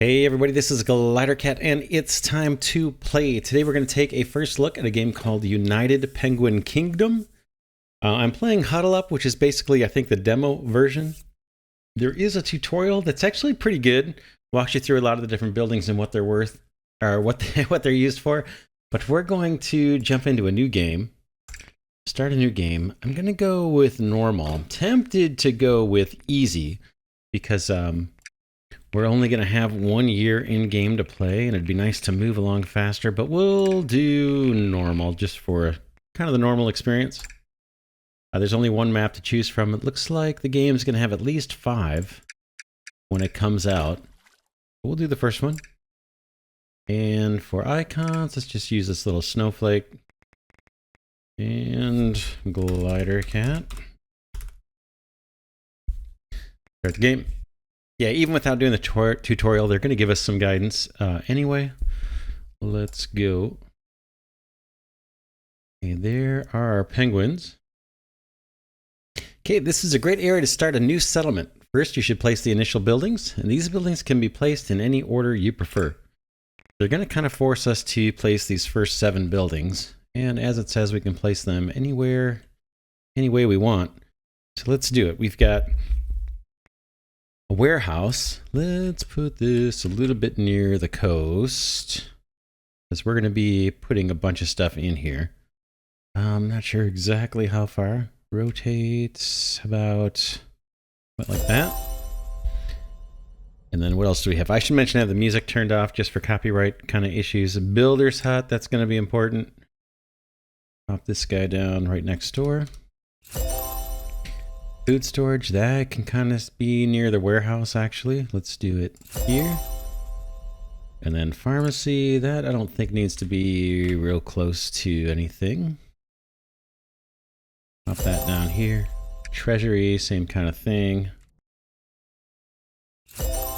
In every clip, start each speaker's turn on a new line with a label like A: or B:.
A: Hey everybody, this is Glidercat and it's time to play. Today we're going to take a first look at a game called United Penguin Kingdom. I'm playing Huddle Up, which is basically, I think, the demo version. There is a tutorial that's actually pretty good. Walks you through a lot of the different buildings and what they're worth, or what they're used for. But we're going to jump into a new game. Start a new game. I'm going to go with normal. I'm tempted to go with easy because we're only going to have 1 year in game to play, and it'd be nice to move along faster, but we'll do normal just for kind of the normal experience. There's only one map to choose from. It looks like the game's going to have at least 5 when it comes out. We'll do the first one. And for icons, let's just use this little snowflake and Glidercat. Start the game. Yeah, even without doing the tutorial, they're going to give us some guidance. Anyway, let's go. Okay, there are our penguins. Okay, this is a great area to start a new settlement. First, you should place the initial buildings, and these buildings can be placed in any order you prefer. They're going to kind of force us to place these first 7 buildings, and as it says, we can place them anywhere, any way we want. So let's do it. We've got a warehouse. Let's put this a little bit near the coast, because we're going to be putting a bunch of stuff in here. I'm not sure exactly how far. Rotate about like that. And then what else do we have? I should mention I have the music turned off just for copyright kind of issues. A builder's hut, that's going to be important. Pop this guy down right next door. Food storage, that can kind of be near the warehouse actually. Let's do it here. And then pharmacy, that I don't think needs to be real close to anything. Pop that down here. Treasury, same kind of thing.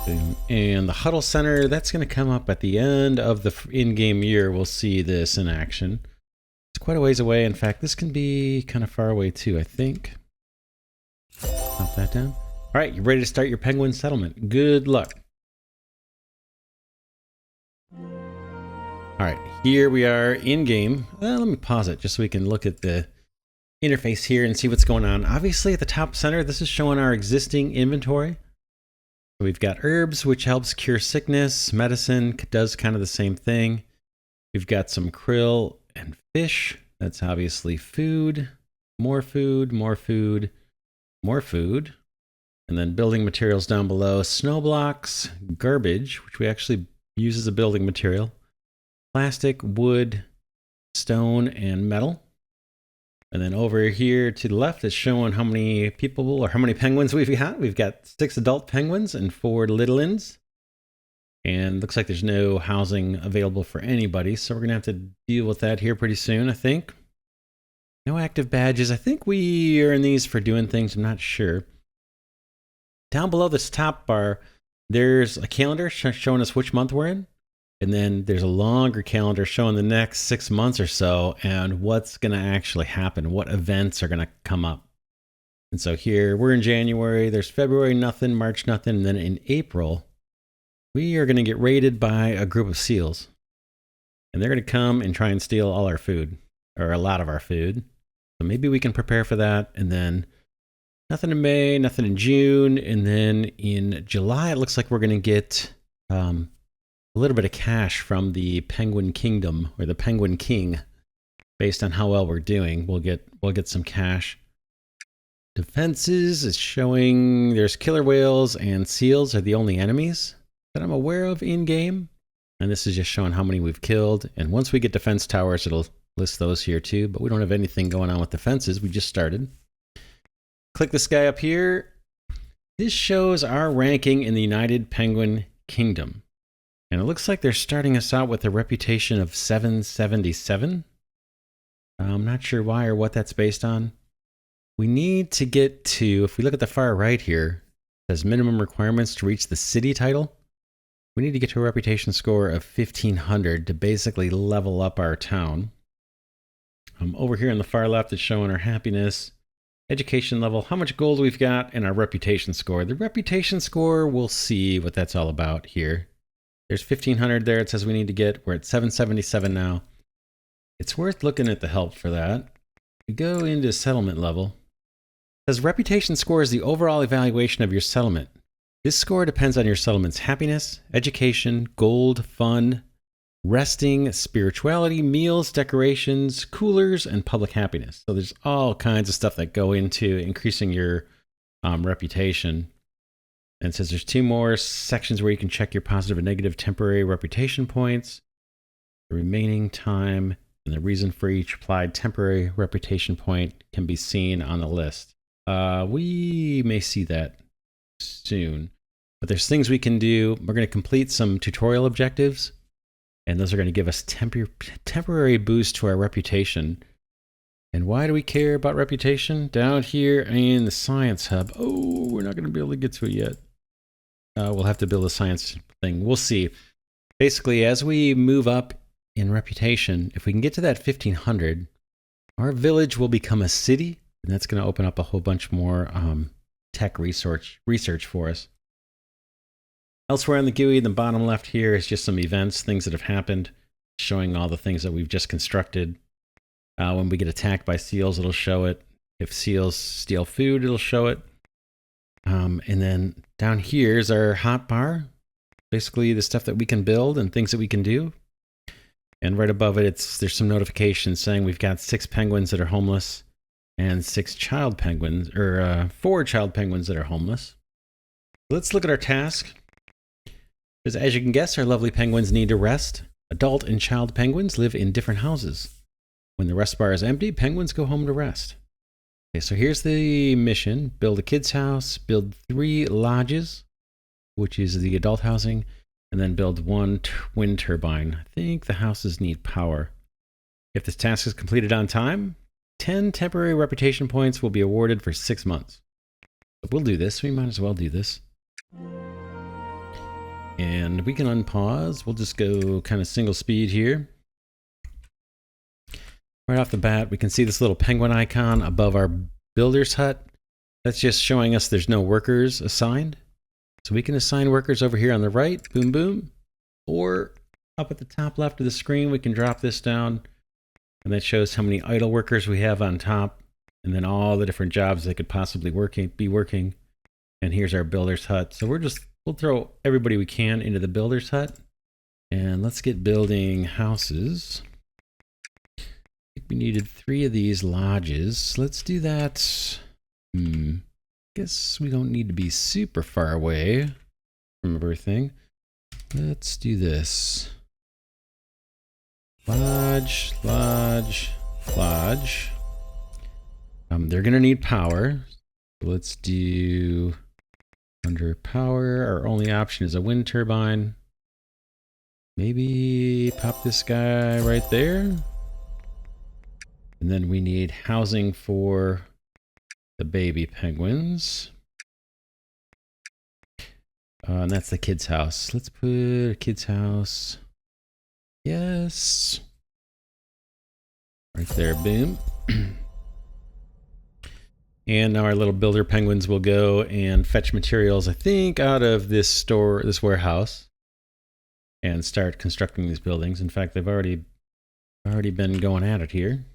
A: Boom. And the Huddle Center, that's going to come up at the end of the in-game year. We'll see this in action. It's quite a ways away. In fact, this can be kind of far away too, I think. Pop that down. All right, you ready to start your penguin settlement? Good luck. All right, here we are in game. Let me pause it just so we can look at the interface here and see what's going on. Obviously, at the top center, this is showing our existing inventory. So we've got herbs, which helps cure sickness. Medicine does kind of the same thing. We've got some krill and fish. That's obviously food. More food, more food. More food, and then building materials down below, snow blocks, garbage, which we actually use as a building material, plastic, wood, stone, and metal. And then over here to the left is showing how many people or how many penguins we've got. We've got 6 adult penguins and 4 little ones. And looks like there's no housing available for anybody, so we're going to have to deal with that here pretty soon, I think. No active badges. I think we earn these for doing things. I'm not sure. Down below this top bar, there's a calendar showing us which month we're in. And then there's a longer calendar showing the next 6 months or so and what's going to actually happen, what events are going to come up. And so here we're in January. There's February, nothing. March, nothing. And then in April, we are going to get raided by a group of seals. And they're going to come and try and steal all our food, or a lot of our food. So maybe we can prepare for that, and then nothing in May, nothing in June, and then in July it looks like we're going to get a little bit of cash from the Penguin Kingdom, or the Penguin King. Based on how well we're doing, we'll get some cash. Defenses is showing there's killer whales and seals are the only enemies that I'm aware of in game, and this is just showing how many we've killed. And once we get defense towers, it'll list those here too, but we don't have anything going on with defenses. We just started. Click this guy up here. This shows our ranking in the United Penguin Kingdom. And it looks like they're starting us out with a reputation of 777. I'm not sure why or what that's based on. We need to get to, if we look at the far right here, it says minimum requirements to reach the city title. We need to get to a reputation score of 1500 to basically level up our town. Over here on the far left is showing our happiness, education level, how much gold we've got, and our reputation score. The reputation score, we'll see what that's all about here. There's 1,500 there. It says we need to get. We're at 777 now. It's worth looking at the help for that. We go into settlement level. It says reputation score is the overall evaluation of your settlement. This score depends on your settlement's happiness, education, gold, fun, resting, spirituality, meals, decorations, coolers, and public happiness. So there's all kinds of stuff that go into increasing your reputation. And it says there's 2 more sections where you can check your positive and negative temporary reputation points, the remaining time, and the reason for each applied temporary reputation point can be seen on the list. We may see that soon, but there's things we can do. We're going to complete some tutorial objectives, and those are going to give us temporary boost to our reputation. And why do we care about reputation? Down here in the science hub. Oh, we're not going to be able to get to it yet. We'll have to build a science thing. We'll see. Basically, as we move up in reputation, if we can get to that 1,500, our village will become a city, and that's going to open up a whole bunch more tech research for us. Elsewhere on the GUI, in the bottom left here is just some events, things that have happened, showing all the things that we've just constructed. When we get attacked by seals, it'll show it. If seals steal food, it'll show it. And then down here is our hotbar, basically the stuff that we can build and things that we can do. And right above it, there's some notifications saying we've got 6 penguins that are homeless and 6 child penguins, or 4 child penguins that are homeless. Let's look at our task. Because as you can guess, our lovely penguins need to rest. Adult and child penguins live in different houses. When the rest bar is empty, penguins go home to rest. Okay, so here's the mission. Build a kid's house, build 3 lodges, which is the adult housing, and then build 1 wind turbine. I think the houses need power. If this task is completed on time, 10 temporary reputation points will be awarded for 6 months. But we'll do this. We might as well do this. And we can unpause. We'll just go kind of single speed here. Right off the bat, we can see this little penguin icon above our builder's hut. That's just showing us there's no workers assigned. So we can assign workers over here on the right, boom, boom. Or up at the top left of the screen, we can drop this down. And that shows how many idle workers we have on top. And then all the different jobs they could possibly be working. And here's our builder's hut. So we'll throw everybody we can into the builder's hut. And let's get building houses. We needed 3 of these lodges. Let's do that. Guess we don't need to be super far away from everything. Let's do this. Lodge, lodge, lodge. They're gonna need power. Let's do under power. Our only option is a wind turbine. Maybe pop this guy right there. And then we need housing for the baby penguins. And that's the kid's house. Let's put a kid's house. Yes. Right there, boom. And now our little builder penguins will go and fetch materials, I think, out of this warehouse, and start constructing these buildings. In fact, they've already been going at it here.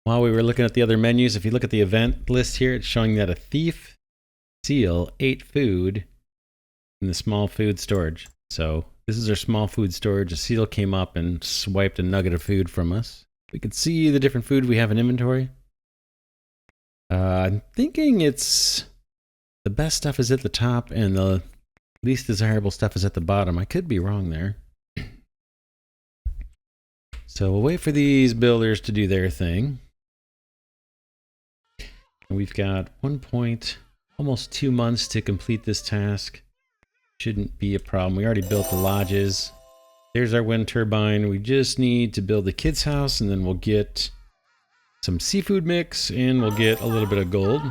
A: While we were looking at the other menus, if you look at the event list here, it's showing that a thief seal ate food in the small food storage. So this is our small food storage. A seal came up and swiped a nugget of food from us. We could see the different food we have in inventory. I'm thinking it's the best stuff is at the top and the least desirable stuff is at the bottom. I could be wrong there. So we'll wait for these builders to do their thing. We've got almost 2 months to complete this task. Shouldn't be a problem. We already built the lodges. There's our wind turbine. We just need to build the kids' house, and then we'll get some seafood mix, and we'll get a little bit of gold.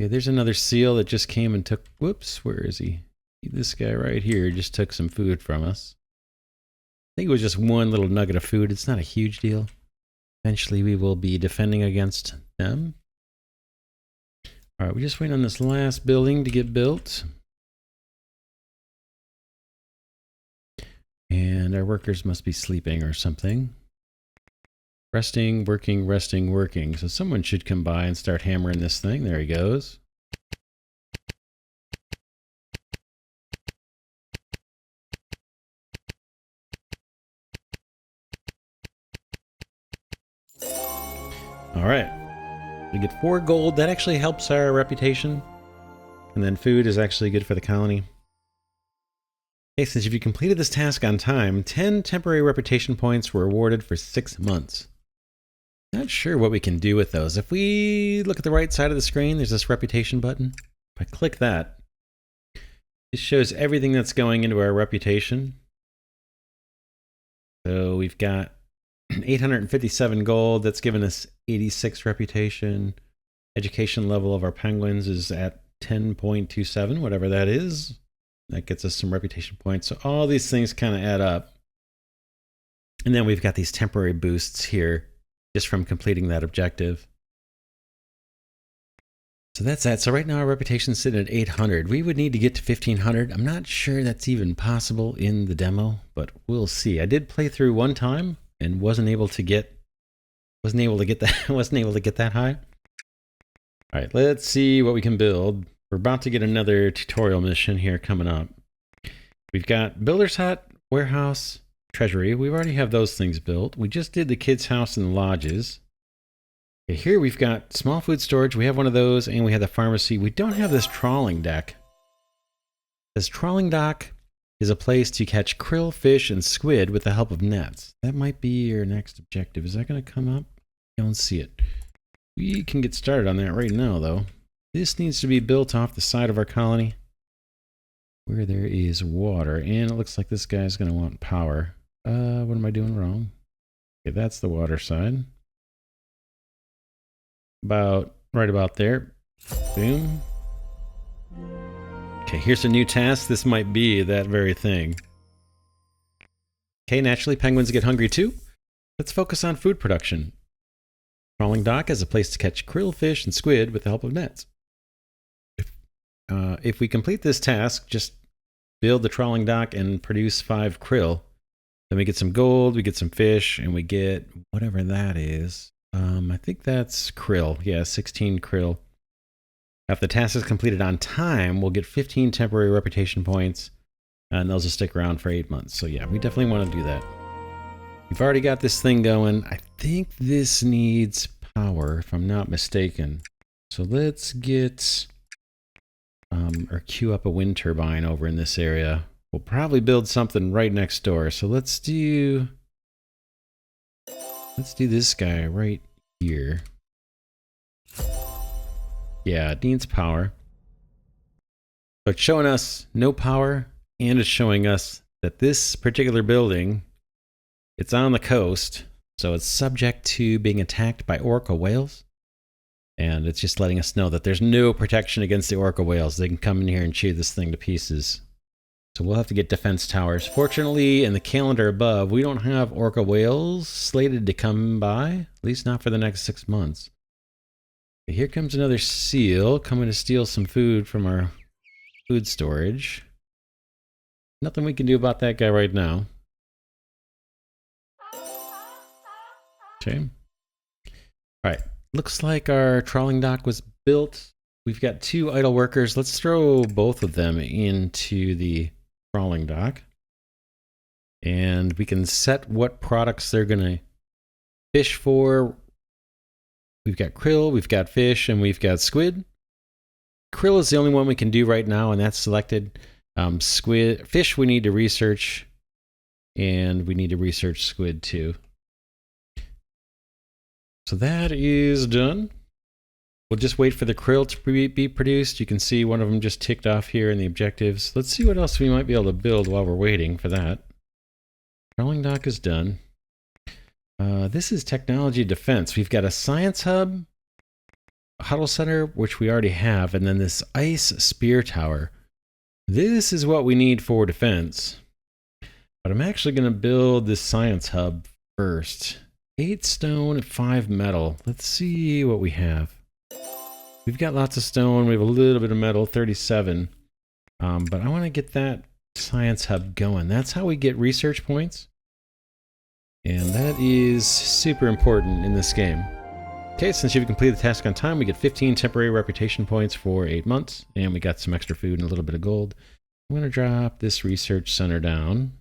A: Okay, there's another seal that just came and took... Whoops, where is he? This guy right here just took some food from us. I think it was just 1 little nugget of food. It's not a huge deal. Eventually, we will be defending against them. All right, we just wait on this last building to get built. And our workers must be sleeping or something. Resting, working, resting, working. So someone should come by and start hammering this thing. There he goes. All right. We get 4 gold. That actually helps our reputation. And then food is actually good for the colony. Okay, since if you completed this task on time, 10 temporary reputation points were awarded for 6 months. Not sure what we can do with those. If we look at the right side of the screen, there's this reputation button. If I click that, it shows everything that's going into our reputation. So we've got 857 gold. That's given us 86 reputation. Education level of our penguins is at 10.27, whatever that is. That gets us some reputation points. So all these things kind of add up. And then we've got these temporary boosts here just from completing that objective. So that's that. So right now our reputation's sitting at 800. We would need to get to 1500. I'm not sure that's even possible in the demo, but we'll see. I did play through one time and wasn't able to get that high. All right, let's see what we can build. We're about to get another tutorial mission here coming up. We've got builder's hut, warehouse, treasury. We already have those things built. We just did the kids' house and the lodges. Okay, here we've got small food storage. We have one of those, and we have the pharmacy. We don't have this trawling deck. This trawling dock is a place to catch krill, fish, and squid with the help of nets. That might be your next objective. Is that going to come up? I don't see it. We can get started on that right now, though. This needs to be built off the side of our colony where there is water, and it looks like this guy's going to want power. What am I doing wrong? Okay, that's the water side. Right about there. Boom. Okay, here's a new task. This might be that very thing. Okay, naturally penguins get hungry too. Let's focus on food production. Trawling dock as a place to catch krill, fish, and squid with the help of nets. If we complete this task, just build the trawling dock and produce 5 krill. Then we get some gold, we get some fish, and we get whatever that is. I think that's krill. Yeah, 16 krill. If the task is completed on time, we'll get 15 temporary reputation points, and those will stick around for 8 months. So yeah, we definitely want to do that. We've already got this thing going. I think this needs power, if I'm not mistaken. So let's get or queue up a wind turbine over in this area. We'll probably build something right next door. So let's do this guy right here. Yeah, it needs power. So it's showing us no power, and it's showing us that this particular building, it's on the coast, so it's subject to being attacked by orca whales. And it's just letting us know that there's no protection against the orca whales. They can come in here and chew this thing to pieces. So we'll have to get defense towers. Fortunately, in the calendar above, we don't have orca whales slated to come by, at least not for the next 6 months. Okay, here comes another seal coming to steal some food from our food storage. Nothing we can do about that guy right now. Okay. All right. Looks like our trawling dock was built. We've got 2 idle workers. Let's throw both of them into the trawling dock. And we can set what products they're going to fish for. We've got krill, we've got fish, and we've got squid. Krill is the only one we can do right now, and that's selected. Fish we need to research, and we need to research squid too. So that is done. We'll just wait for the krill to be produced. You can see one of them just ticked off here in the objectives. Let's see what else we might be able to build while we're waiting for that. Trawling dock is done. This is technology defense. We've got a science hub, a huddle center, which we already have, and then this ice spear tower. This is what we need for defense. But I'm actually going to build this science hub first. 8 stone, 5 metal. Let's see what we have. We've got lots of stone. We have a little bit of metal, 37. But I want to get that science hub going. That's how we get research points. And that is super important in this game. Okay, since you've completed the task on time, we get 15 temporary reputation points for 8 months. And we got some extra food and a little bit of gold. I'm going to drop this research center down.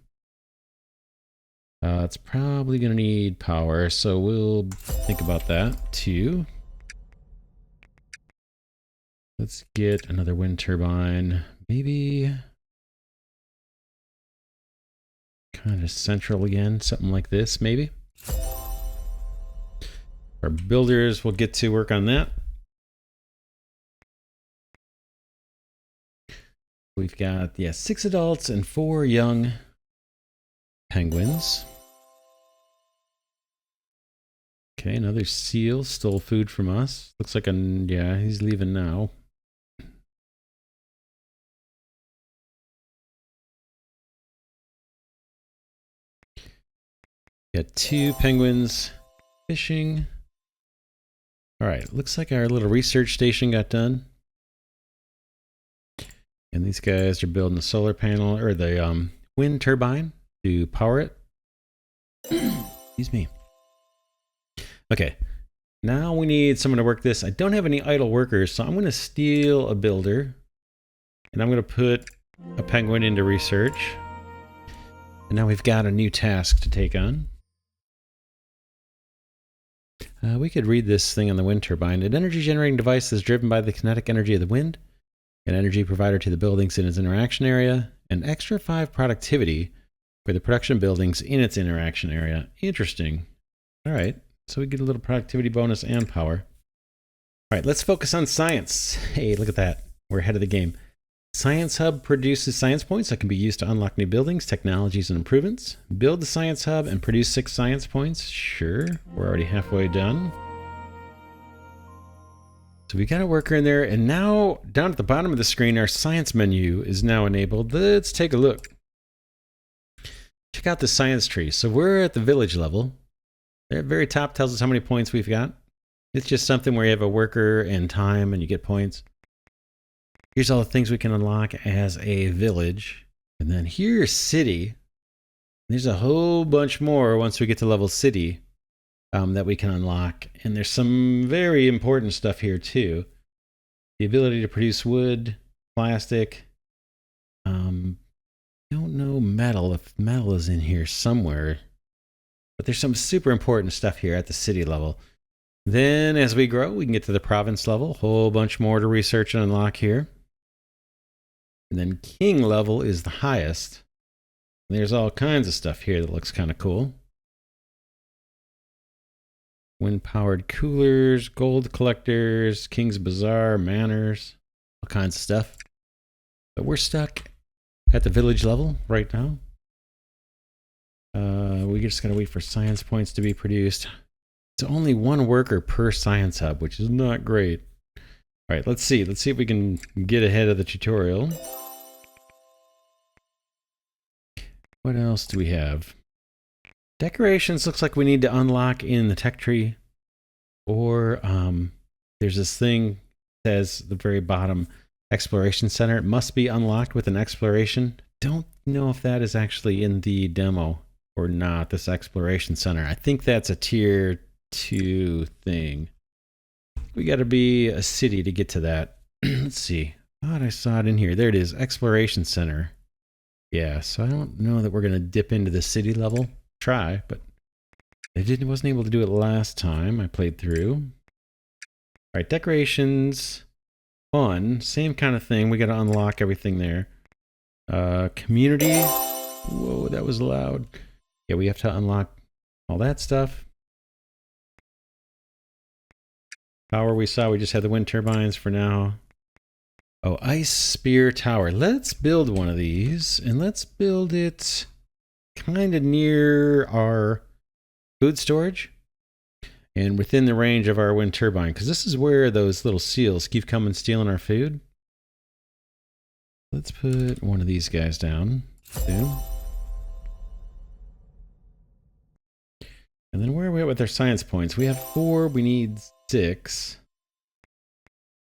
A: It's probably going to need power, so we'll think about that too. Let's get another wind turbine. Maybe kind of central again, something like this, maybe. Our builders will get to work on that. We've got, 6 adults and 4 young penguins. Okay, another seal stole food from us. Looks like he's leaving now. Got 2 penguins fishing. All right, looks like our little research station got done. And these guys are building a solar panel, or the wind turbine to power it. Excuse me. Okay, now we need someone to work this. I don't have any idle workers, so I'm going to steal a builder. And I'm going to put a penguin into research. And now we've got a new task to take on. We could read this thing on the wind turbine. An energy generating device is driven by the kinetic energy of the wind. An energy provider to the buildings in its interaction area. An extra 5 productivity for the production buildings in its interaction area. Interesting. All right. So we get a little productivity bonus and power. All right, let's focus on science. Hey, look at that. We're ahead of the game. Science Hub produces science points that can be used to unlock new buildings, technologies, and improvements. Build the Science Hub and produce 6 science points. Sure, we're already halfway done. So we got a worker in there, and now down at the bottom of the screen, our science menu is now enabled. Let's take a look. Check out the science tree. So we're at the village level. There at the very top tells us how many points we've got. It's just something where you have a worker and time and you get points. Here's all the things we can unlock as a village. And then here's city. There's a whole bunch more once we get to level city that we can unlock. And there's some very important stuff here too. The ability to produce wood, plastic. Don't know metal, if metal is in here somewhere. But there's some super important stuff here at the city level. Then as we grow, we can get to the province level. A whole bunch more to research and unlock here. And then king level is the highest. And there's all kinds of stuff here that looks kind of cool. Wind-powered coolers, gold collectors, King's Bazaar, manors, all kinds of stuff. But we're stuck at the village level right now. We just gotta wait for science points to be produced. It's only 1 worker per science hub, which is not great. All right, let's see. Let's see if we can get ahead of the tutorial. What else do we have? Decorations looks like we need to unlock in the tech tree. Or there's this thing that says at the very bottom, Exploration Center. It must be unlocked with an exploration. Don't know if that is actually in the demo or not, this Exploration Center. I think that's a tier 2 thing. We got to be a city to get to that. Let's see. I thought I saw it in here. There it is, Exploration Center. Yeah, so I don't know that we're going to dip into the city level. Try, but I wasn't able to do it last time I played through. All right, decorations. Fun. Same kind of thing. We got to unlock everything there. Community. Whoa, that was loud. Yeah, we have to unlock all that stuff. Power we saw, we just had the wind turbines for now. Oh, Ice Spear Tower. Let's build one of these, and let's build it kind of near our food storage and within the range of our wind turbine, because this is where those little seals keep coming stealing our food. Let's put one of these guys down soon. And then where are we at with our science points? We have 4, we need 6.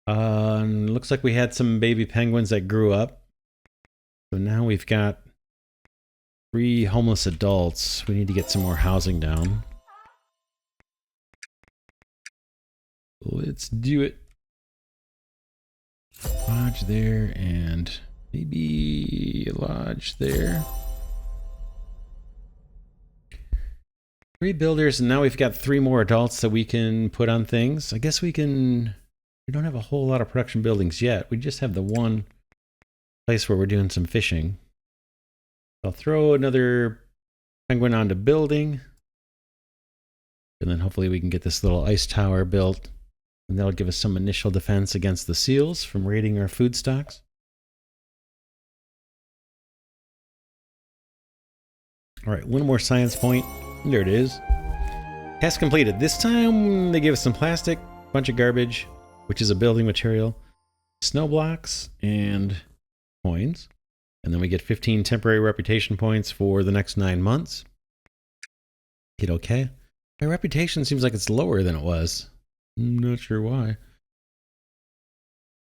A: Looks like we had some baby penguins that grew up. So now we've got 3 homeless adults. We need to get some more housing down. Let's do it. Lodge there and maybe a lodge there. 3 builders, and now we've got 3 more adults that we can put on things. I guess we don't have a whole lot of production buildings yet. We just have the one place where we're doing some fishing. I'll throw another penguin onto building. And then hopefully we can get this little ice tower built. And that'll give us some initial defense against the seals from raiding our food stocks. All right, one more science point. There it is. Task completed. This time they give us some plastic, bunch of garbage, which is a building material, snow blocks, and coins. And then we get 15 temporary reputation points for the next 9 months. Hit okay. My reputation seems like it's lower than it was. I'm not sure why.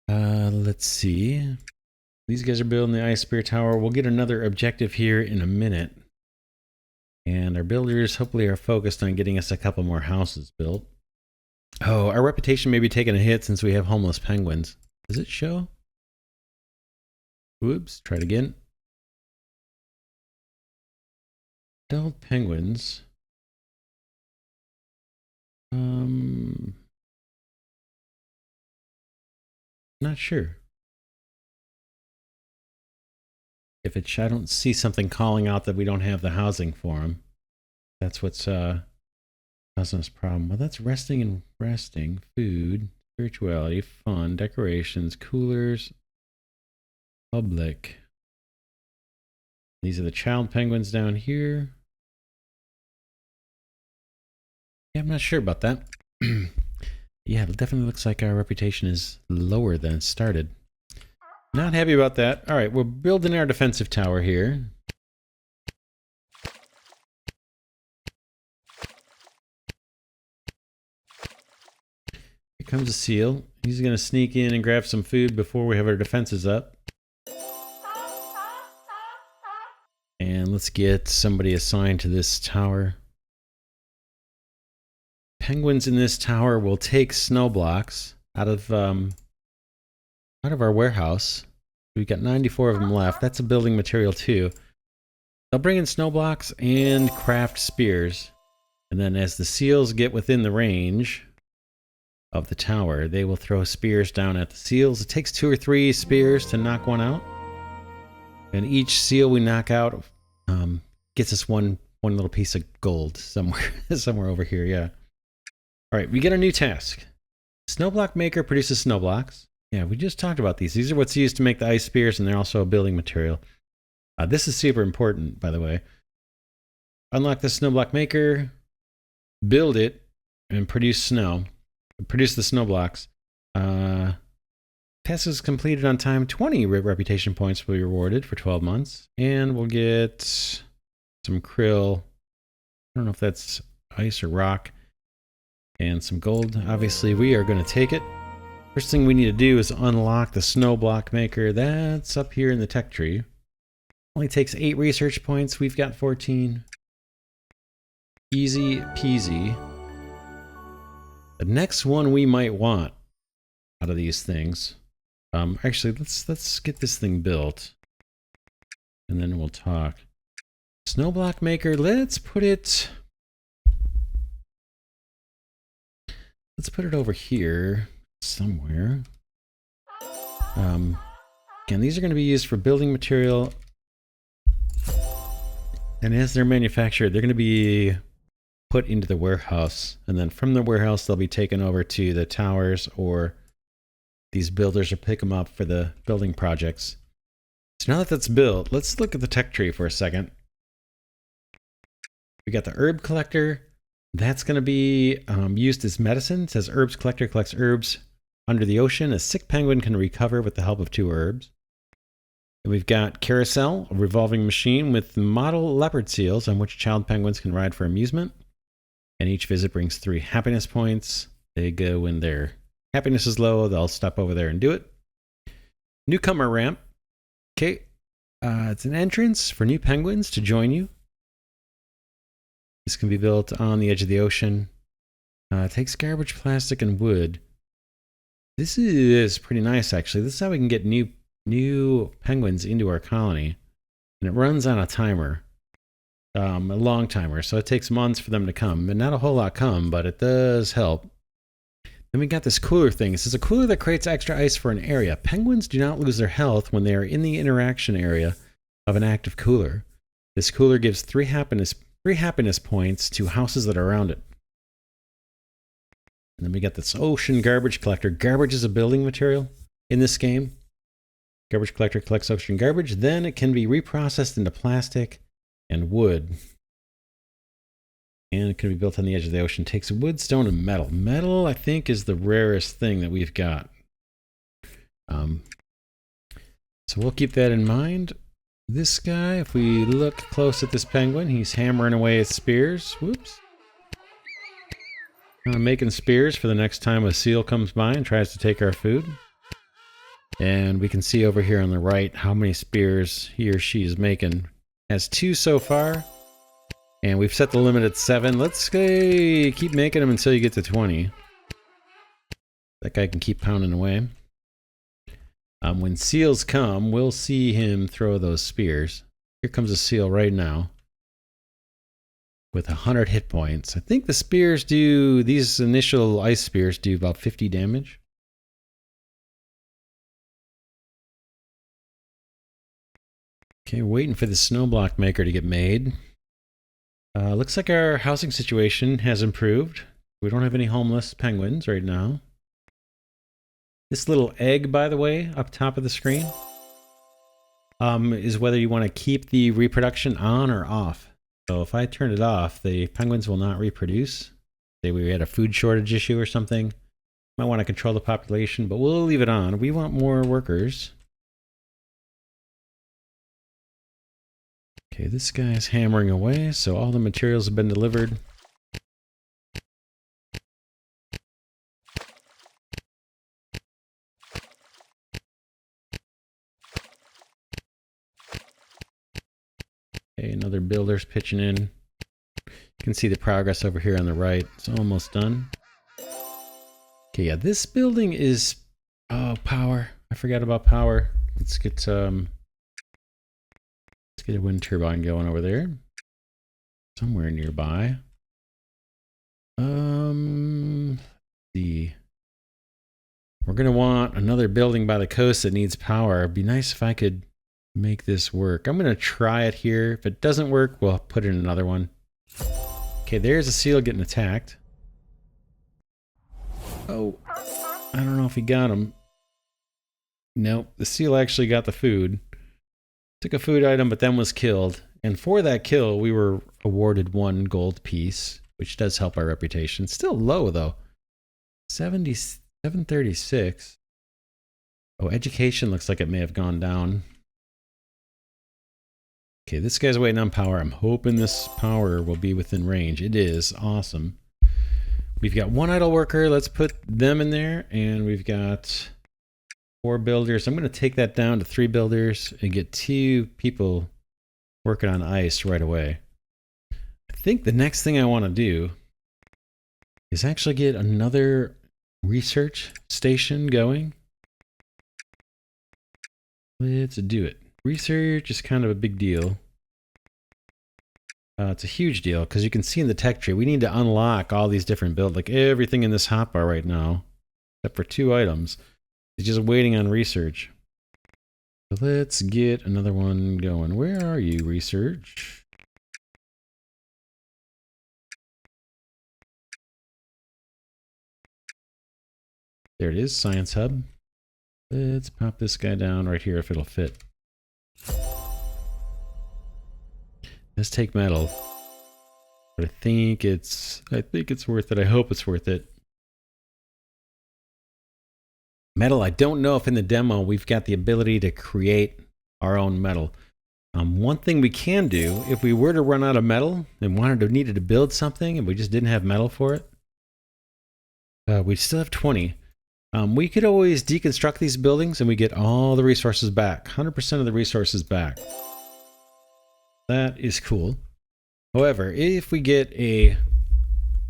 A: Let's see. These guys are building the ice spear tower. We'll get another objective here in a minute. And our builders hopefully are focused on getting us a couple more houses built. Oh, our reputation may be taking a hit since we have homeless penguins. Does it show? Whoops, try it again. Adult penguins. Not sure. If it's, I don't see something calling out that we don't have the housing for them. That's what's causing us a problem. Well, that's resting and resting, food, spirituality, fun, decorations, coolers, public. These are the child penguins down here. Yeah, I'm not sure about that. Yeah, it definitely looks like our reputation is lower than it started. Not happy about that. All right, we're building our defensive tower here. Here comes a seal. He's going to sneak in and grab some food before we have our defenses up. And let's get somebody assigned to this tower. Penguins in this tower will take snow blocks out of our warehouse. We've got 94 of them left. That's a building material too. They'll bring in snow blocks and craft spears. And then as the seals get within the range of the tower, they will throw spears down at the seals. It takes 2 or 3 spears to knock one out. And each seal we knock out gets us one little piece of gold somewhere over here, yeah. All right, we get a new task. Snowblock maker produces snow blocks. Yeah, we just talked about these. These are what's used to make the ice spears, and they're also a building material. This is super important, by the way. Unlock the snowblock maker, build it, and produce snow. Produce the snow blocks. Task is completed on time. 20 reputation points will be rewarded for 12 months. And we'll get some krill. I don't know if that's ice or rock. And some gold. Obviously, we are going to take it. First thing we need to do is unlock the snow block maker. That's up here in the tech tree. Only takes 8 research points. We've got 14. Easy peasy. The next one we might want out of these things. Actually, let's get this thing built, and then we'll talk. Snow block maker. Let's put it over here somewhere. Again, these are going to be used for building material, and as they're manufactured, they're going to be put into the warehouse, and then from the warehouse they'll be taken over to the towers, or these builders will pick them up for the building projects. So now that that's built, let's look at the tech tree for a second. We got the herb collector. That's going to be used as medicine. It says herbs collector collects herbs under the ocean. A sick penguin can recover with the help of 2 herbs. And we've got carousel, a revolving machine with model leopard seals on which child penguins can ride for amusement. And each visit brings 3 happiness points. They go when their happiness is low. They'll stop over there and do it. Newcomer ramp. Okay. It's an entrance for new penguins to join you. This can be built on the edge of the ocean. It takes garbage, plastic, and wood. This is pretty nice, actually. This is how we can get new penguins into our colony. And it runs on a timer. A long timer, so it takes months for them to come. And not a whole lot come, but it does help. Then we got this cooler thing. This is a cooler that creates extra ice for an area. Penguins do not lose their health when they are in the interaction area of an active cooler. This cooler gives 3 happiness points to houses that are around it. And then we got this ocean garbage collector. Garbage is a building material in this game. Garbage collector collects ocean garbage. Then it can be reprocessed into plastic and wood. And it can be built on the edge of the ocean. Takes wood, stone, and metal. Metal, I think, is the rarest thing that we've got. So we'll keep that in mind. This guy, if we look close at this penguin, he's hammering away at spears. Whoops. Making spears for the next time a seal comes by and tries to take our food. And we can see over here on the right how many spears he or she is making. Has 2 so far. And we've set the limit at 7. Let's keep making them until you get to 20. That guy can keep pounding away. When seals come, we'll see him throw those spears. Here comes a seal right now. With 100 hit points. I think the spears do, these initial ice spears do about 50 damage. Okay, waiting for the snow block maker to get made. Looks like our housing situation has improved. We don't have any homeless penguins right now. This little egg, by the way, up top of the screen, is whether you want to keep the reproduction on or off. So if I turn it off, the penguins will not reproduce. Say we had a food shortage issue or something. Might want to control the population, but we'll leave it on. We want more workers. Okay, this guy's hammering away, so all the materials have been delivered. Okay, another builder's pitching in. You can see the progress over here on the right. It's almost done. Okay, yeah, this building is... Oh, power. I forgot about power. Let's get a wind turbine going over there. Somewhere nearby. Let's see. We're going to want another building by the coast that needs power. It'd be nice if I could make this work. I'm going to try it here. If it doesn't work, we'll put in another one. Okay, there's a seal getting attacked. Oh, I don't know if he got him. Nope, the seal actually got the food. Took a food item, but then was killed. And for that kill, we were awarded 1 gold piece, which does help our reputation. Still low, though. 736. Oh, education looks like it may have gone down. Okay, this guy's waiting on power. I'm hoping this power will be within range. It is. Awesome. We've got 1 idle worker. Let's put them in there. And we've got 4 builders. I'm going to take that down to 3 builders and get 2 people working on ice right away. I think the next thing I want to do is actually get another research station going. Let's do it. Research is kind of a big deal. It's a huge deal because you can see in the tech tree, we need to unlock all these different builds, like everything in this hotbar right now, except for 2 items. It's just waiting on research. So let's get another one going. Where are you, research? There it is, Science Hub. Let's pop this guy down right here if it'll fit. Let's take metal. But I think it's worth it. I hope it's worth it. Metal, I don't know if in the demo we've got the ability to create our own metal. One thing we can do, if we were to run out of metal and needed to build something and we just didn't have metal for it, we still have 20. We could always deconstruct these buildings and we get all the resources back. 100% of the resources back. That is cool. However, if we get a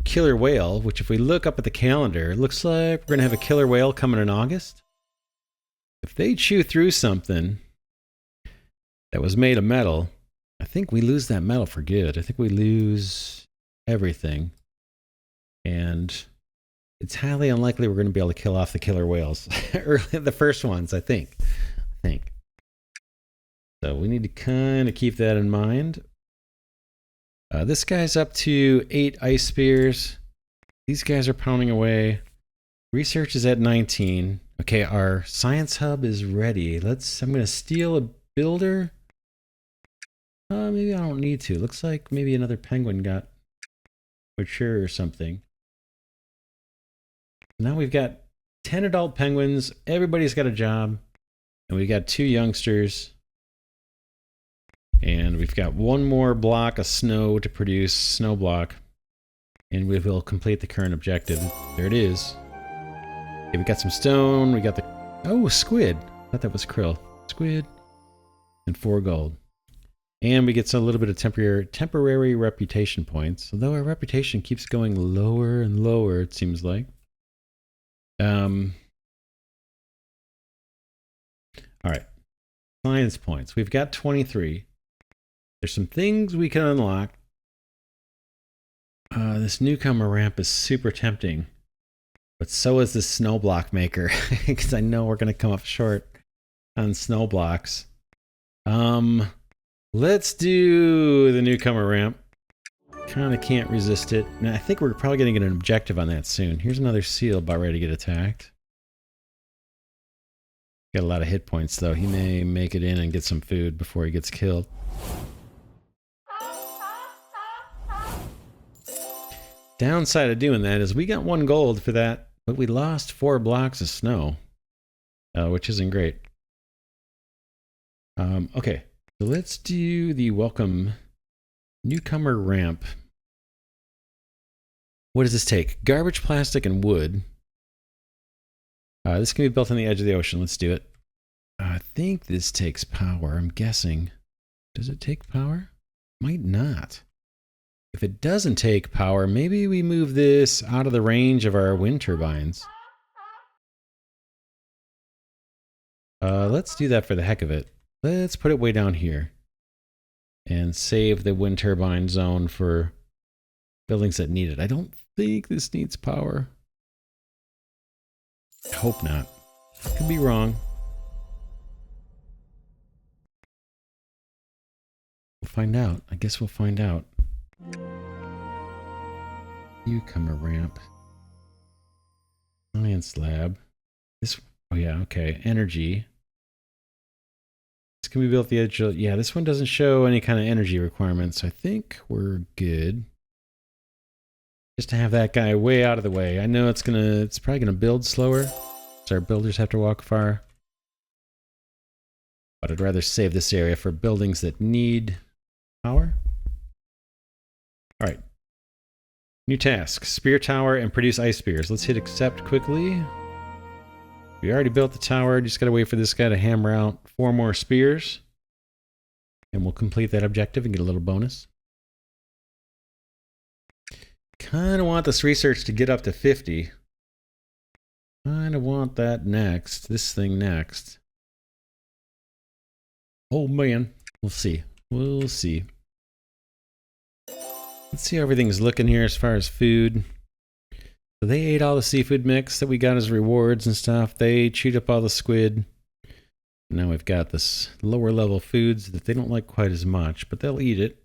A: killer whale, which if we look up at the calendar, it looks like we're going to have a killer whale coming in August. If they chew through something that was made of metal, I think we lose that metal for good. I think we lose everything. And it's highly unlikely we're going to be able to kill off the killer whales. Early, the first ones, I think. So we need to kind of keep that in mind. This guy's up to 8 ice spears. These guys are pounding away. Research is at 19. Okay, our science hub is ready. I'm going to steal a builder. Maybe I don't need to. Looks like maybe another penguin got mature or something. Now we've got 10 adult penguins. Everybody's got a job. And we've got 2 youngsters. And we've got 1 more block of snow to produce snow block. And we will complete the current objective. There it is. Okay, we got some stone. We got the... Oh, squid. I thought that was krill. Squid. And 4 gold. And we get a little bit of temporary reputation points. Although our reputation keeps going lower and lower, it seems like. Alright. Science points. We've got 23. There's some things we can unlock. This newcomer ramp is super tempting. But so is this snow block maker. Because I know we're going to come up short on snow blocks. Let's do the newcomer ramp. Kind of can't resist it. And I think we're probably going to get an objective on that soon. Here's another seal about ready to get attacked. Got a lot of hit points though. He may make it in and get some food before he gets killed. Downside of doing that is we got 1 gold for that, but we lost 4 blocks of snow, which isn't great. Okay, so let's do the welcome newcomer ramp. What does this take? Garbage, plastic, and wood. This can be built on the edge of the ocean. Let's do it. I think this takes power, I'm guessing. Does it take power? Might not. If it doesn't take power, maybe we move this out of the range of our wind turbines. Let's do that for the heck of it. Let's put it way down here. And save the wind turbine zone for buildings that need it. I don't think this needs power. I hope not. Could be wrong. We'll find out. I guess we'll find out. Newcomer ramp. Science lab. This, oh yeah, okay. Energy. This can be built at the edge of, yeah, this one doesn't show any kind of energy requirements. I think we're good. Just to have that guy way out of the way. I know it's probably gonna build slower, so our builders have to walk far. But I'd rather save this area for buildings that need power. All right. New task, spear tower and produce ice spears. Let's hit accept quickly. We already built the tower, just gotta wait for this guy to hammer out 4 more spears. And we'll complete that objective and get a little bonus. Kinda want this research to get up to 50. Kinda want that next, this thing next. Oh man, we'll see. We'll see. Let's see how everything's looking here as far as food. So they ate all the seafood mix that we got as rewards and stuff. They chewed up all the squid. Now we've got this lower level foods that they don't like quite as much, but they'll eat it.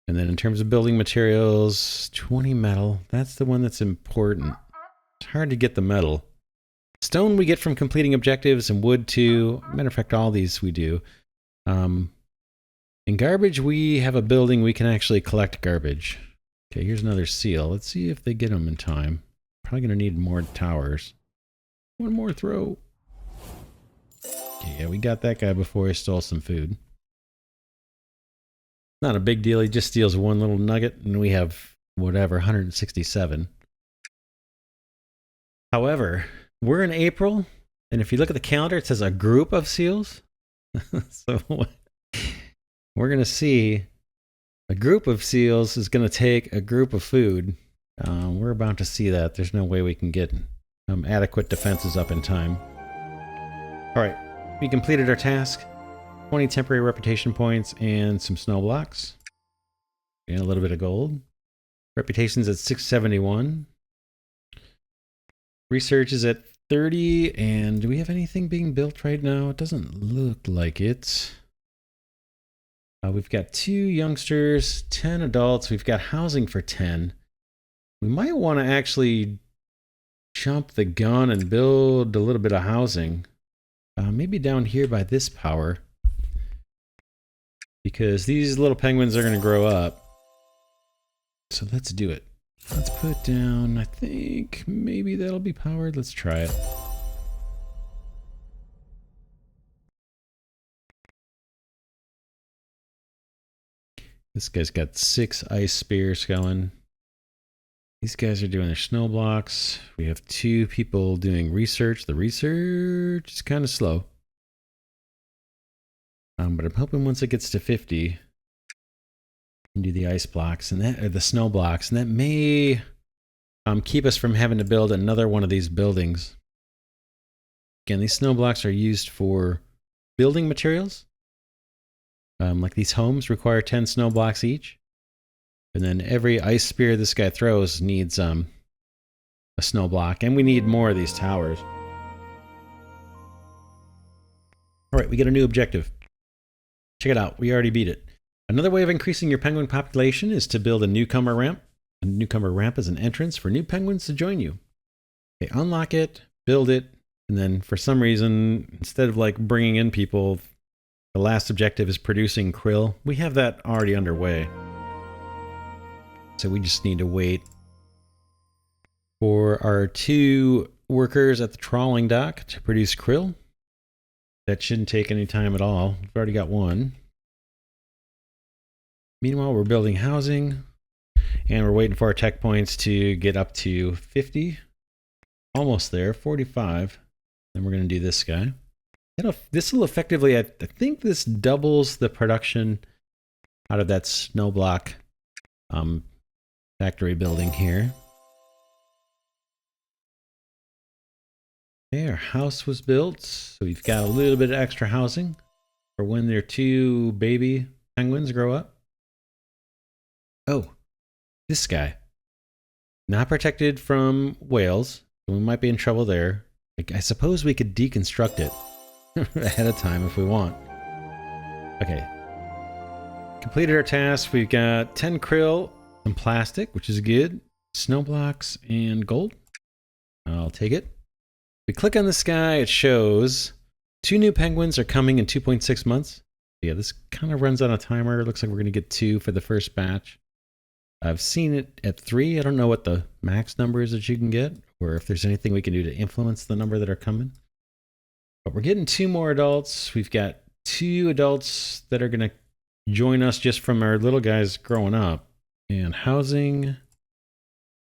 A: And then in terms of building materials, 20 metal. That's the one that's important. It's hard to get the metal. Stone we get from completing objectives, and wood too. Matter of fact, all these we do. In garbage, we have a building we can actually collect garbage. Okay, here's another seal. Let's see if they get them in time. Probably going to need more towers. 1 more throw. Okay, yeah, we got that guy before he stole some food. Not a big deal. He just steals 1 little nugget, and we have, whatever, 167. However, we're in April, and if you look at the calendar, it says a group of seals. So we're going to see a group of seals is going to take a group of food. We're about to see that. There's no way we can get adequate defenses up in time. All right, we completed our task. 20 temporary reputation points and some snow blocks. And a little bit of gold. Reputation's at 671. Research is at 30. And do we have anything being built right now? It doesn't look like it. We've got 2 youngsters, 10 adults. We've got housing for 10. We might want to actually jump the gun and build a little bit of housing. Maybe down here by this power. Because these little penguins are going to grow up. So let's do it. Let's put down, I think maybe that'll be powered. Let's try it. This guy's got 6 ice spears going. These guys are doing their snow blocks. We have 2 people doing research. The research is kind of slow. But I'm hoping once it gets to 50, we can do the ice blocks and that, or the snow blocks, and that may keep us from having to build another one of these buildings. Again, these snow blocks are used for building materials. Like these homes require 10 snow blocks each. And then every ice spear this guy throws needs a snow block, and we need more of these towers. All right, we get a new objective. Check it out. We already beat it. Another way of increasing your penguin population is to build a newcomer ramp. A newcomer ramp is an entrance for new penguins to join you. Okay, unlock it, build it, and then for some reason, instead of like bringing in people, the last objective is producing krill. We have that already underway. So we just need to wait for our 2 workers at the trawling dock to produce krill. That shouldn't take any time at all. We've already got 1. Meanwhile, we're building housing, and we're waiting for our tech points to get up to 50. Almost there, 45. Then we're going to do this guy. This will effectively, I think this doubles the production out of that snow block factory building here. Okay, our house was built, so we've got a little bit of extra housing for when their 2 baby penguins grow up. Oh, this guy. Not protected from whales, so we might be in trouble there. I suppose we could deconstruct it ahead of time if we want. Okay. Completed our task. We've got 10 krill, some plastic, which is good. Snow blocks and gold. I'll take it. We click on this guy, it shows 2 new penguins are coming in 2.6 months. Yeah, this kind of runs on a timer. It looks like we're going to get 2 for the first batch. I've seen it at 3. I don't know what the max number is that you can get, or if there's anything we can do to influence the number that are coming. But we're getting 2 more adults. We've got 2 adults that are going to join us just from our little guys growing up. And housing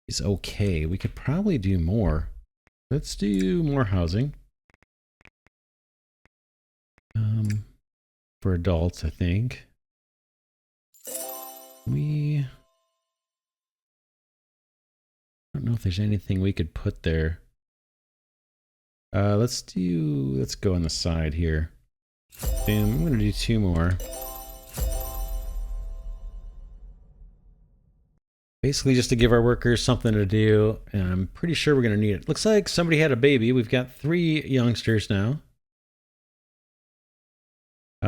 A: is okay. We could probably do more. Let's do more housing. For adults, I think. I don't know if there's anything we could put there. Let's go on the side here. Boom, I'm gonna do 2 more. Basically just to give our workers something to do, and I'm pretty sure we're gonna need it. Looks like somebody had a baby. We've got 3 youngsters now.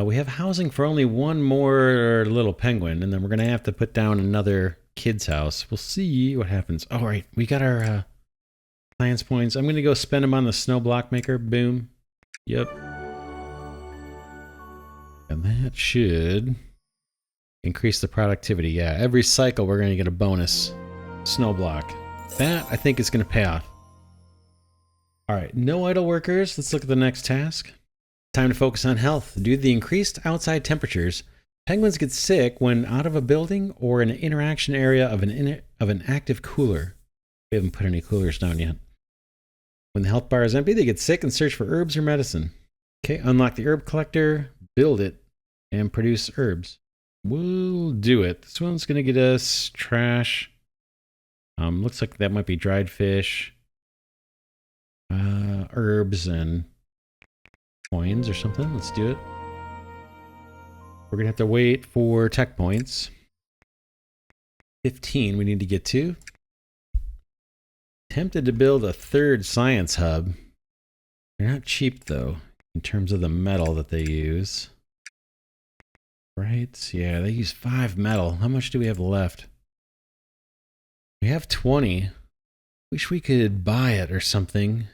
A: We have housing for only 1 more little penguin, and then we're gonna have to put down another kid's house. We'll see what happens. All right, we got our science points. I'm gonna go spend them on the snow block maker. Boom. Yep. And that should increase the productivity. Yeah, every cycle we're gonna get a bonus snow block. That I think is gonna pay off. All right, no idle workers. Let's look at the next task. Time to focus on health. Due to the increased outside temperatures, penguins get sick when out of a building or an interaction area of an active cooler. We haven't put any coolers down yet. When the health bar is empty, they get sick and search for herbs or medicine. Okay, unlock the herb collector, build it, and produce herbs. We'll do it. This one's going to get us trash. Looks like that might be dried fish, herbs, and coins or something. Let's do it. We're going to have to wait for tech points. 15 we need to get to. Tempted to build a third science hub. They're not cheap, though, in terms of the metal that they use. Right? Yeah, they use 5 metal. How much do we have left? We have 20. Wish we could buy it or something.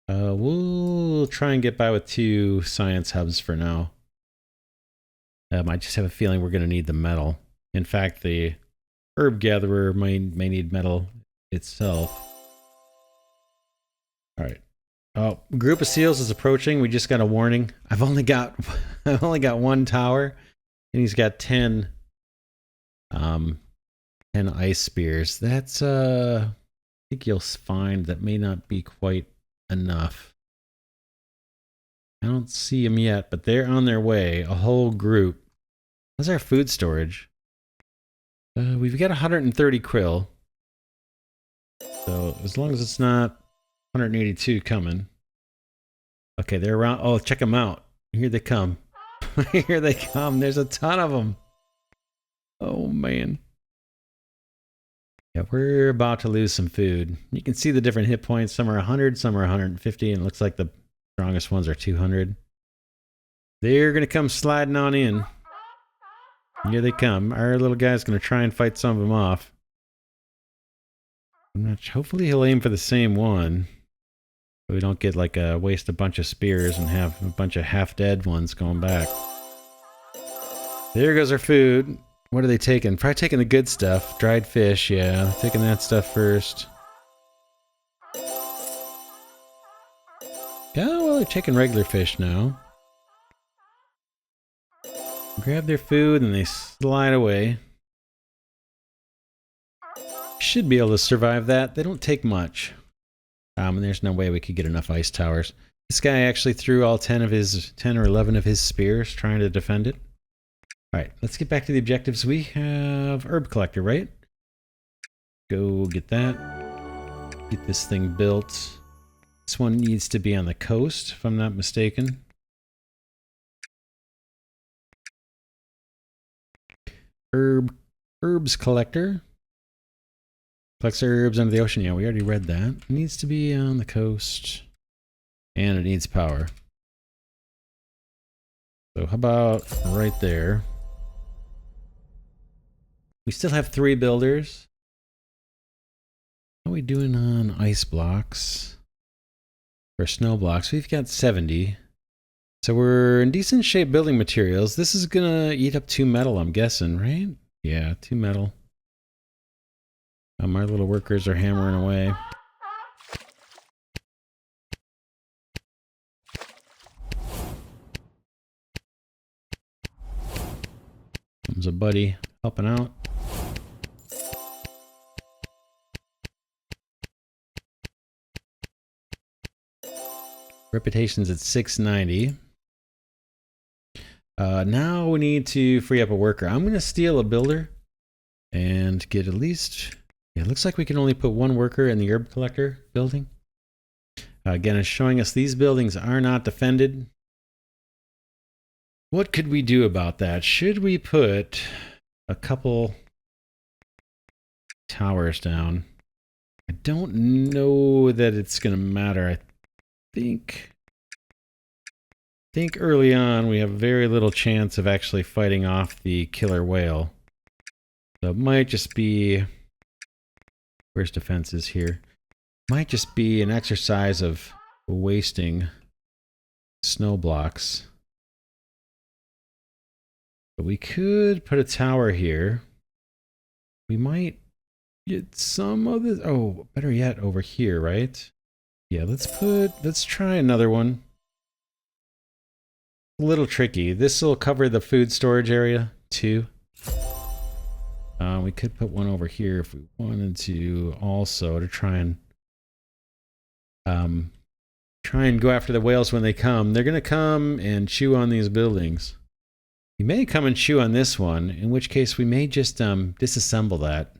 A: We'll try and get by with 2 science hubs for now. I just have a feeling we're going to need the metal. In fact, the herb gatherer may need metal itself. All right. Oh, group of seals is approaching. We just got a warning. I've only got 1 tower, and he's got 10 ice spears. That's I think you'll find that may not be quite enough. I don't see them yet, but they're on their way. A whole group. How's our food storage? We've got 130 krill. So as long as it's not 182 coming. Okay, they're around. Oh, check them out. Here they come. Here they come. There's a ton of them. Oh, man. Yeah, we're about to lose some food. You can see the different hit points. Some are 100, some are 150, and it looks like the strongest ones are 200. They're going to come sliding on in. Here they come. Our little guy's going to try and fight some of them off. I'm not. Hopefully he'll aim for the same one. So we don't get like waste a bunch of spears and have a bunch of half-dead ones going back. There goes our food. What are they taking? Probably taking the good stuff. Dried fish, yeah. Taking that stuff first. Yeah, well, they're taking regular fish now. Grab their food and they slide away. Should be able to survive that. They don't take much. And there's no way we could get enough ice towers. This guy actually threw all 10 or 11 of his spears trying to defend it. Alright, let's get back to the objectives. We have herb collector, right? Go get that. Get this thing built. This one needs to be on the coast, if I'm not mistaken. Herbs collector. Collects herbs under the ocean. Yeah, we already read that. It needs to be on the coast. And it needs power. So how about right there? We still have 3 builders. How are we doing on ice blocks? Or snow blocks? We've got 70. So we're in decent shape building materials. This is gonna eat up 2 metal, I'm guessing, right? Yeah, 2 metal. Our little workers are hammering away. Comes a buddy helping out. Reputation's at 690. Now we need to free up a worker. I'm going to steal a builder and get at least... Yeah, it looks like we can only put 1 worker in the herb collector building. Again, it's showing us these buildings are not defended. What could we do about that? Should we put a couple towers down? I don't know that it's going to matter. I think early on we have very little chance of actually fighting off the killer whale. So it might just be... Where's defenses here? Might just be an exercise of wasting snow blocks. But we could put a tower here. We might get some of this. Oh, better yet, over here, right? Yeah, let's try another one. A little tricky. This will cover the food storage area too. We could put one over here if we wanted to also to try and try and go after the whales when they come. They're going to come and chew on these buildings. You may come and chew on this one, in which case we may just disassemble that.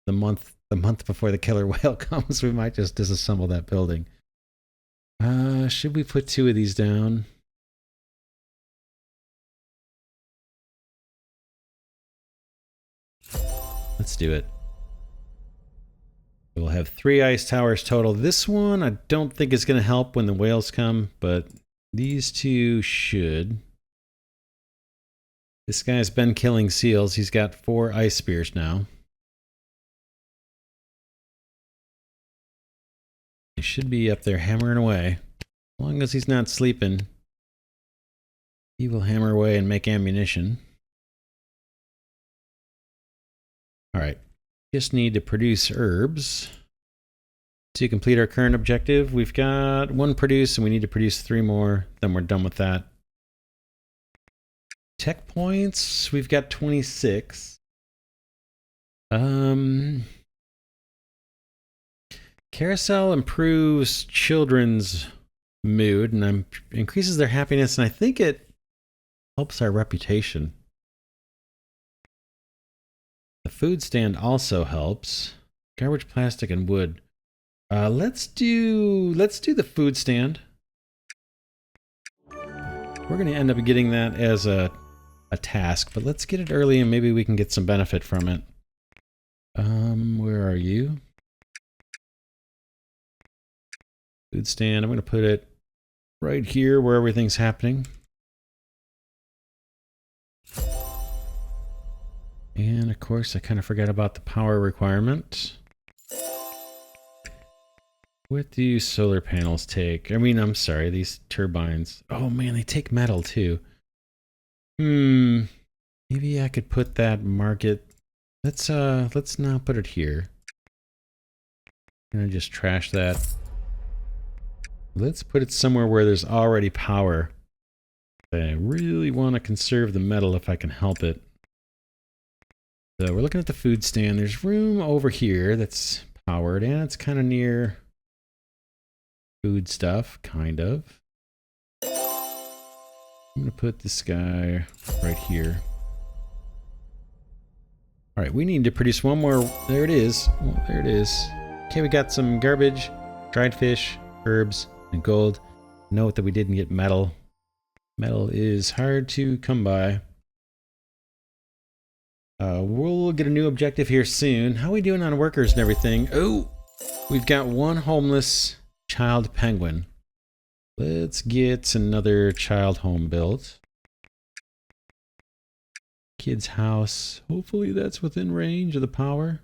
A: The month before the killer whale comes, we might just disassemble that building. Should we put 2 of these down? Let's do it. We'll have 3 ice towers total. This one I don't think is going to help when the whales come, but these 2 should. This guy's been killing seals. He's got 4 ice spears now. He should be up there hammering away. As long as he's not sleeping, he will hammer away and make ammunition. Alright. Just need to produce herbs to complete our current objective. We've got 1 produced and we need to produce 3 more. Then we're done with that. Tech points, we've got 26. Carousel improves children's mood and increases their happiness, and I think it helps our reputation. The food stand also helps. Garbage, plastic, and wood. Let's do the food stand. We're going to end up getting that as a task, but let's get it early and maybe we can get some benefit from it. Where are you? Food stand. I'm going to put it right here where everything's happening. And of course, I kind of forgot about the power requirement. What do solar panels take? I mean, I'm sorry, these turbines. Oh man, they take metal too. Maybe I could put that market. Let's not put it here. I'm gonna just trash that. Let's put it somewhere where there's already power. I really want to conserve the metal if I can help it. So we're looking at the food stand. There's room over here that's powered, and it's kind of near food stuff, kind of. I'm going to put this guy right here. All right, we need to produce 1 more. There it is. Oh, there it is. Okay, we got some garbage, dried fish, herbs, and gold. Note that we didn't get metal. Metal is hard to come by. We'll get a new objective here soon. How are we doing on workers and everything? Oh, we've got 1 homeless child penguin. Let's get another child home built. Kid's house. Hopefully that's within range of the power.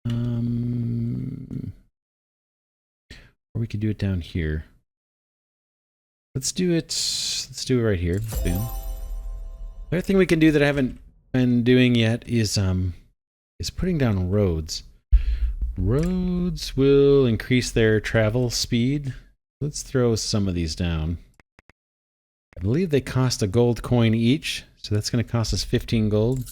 A: Or we could do it down here. Let's do it right here. Boom. The other thing we can do that I haven't been doing yet is putting down roads. Roads will increase their travel speed. Let's throw some of these down. I believe they cost a gold coin each, so that's going to cost us 15 gold.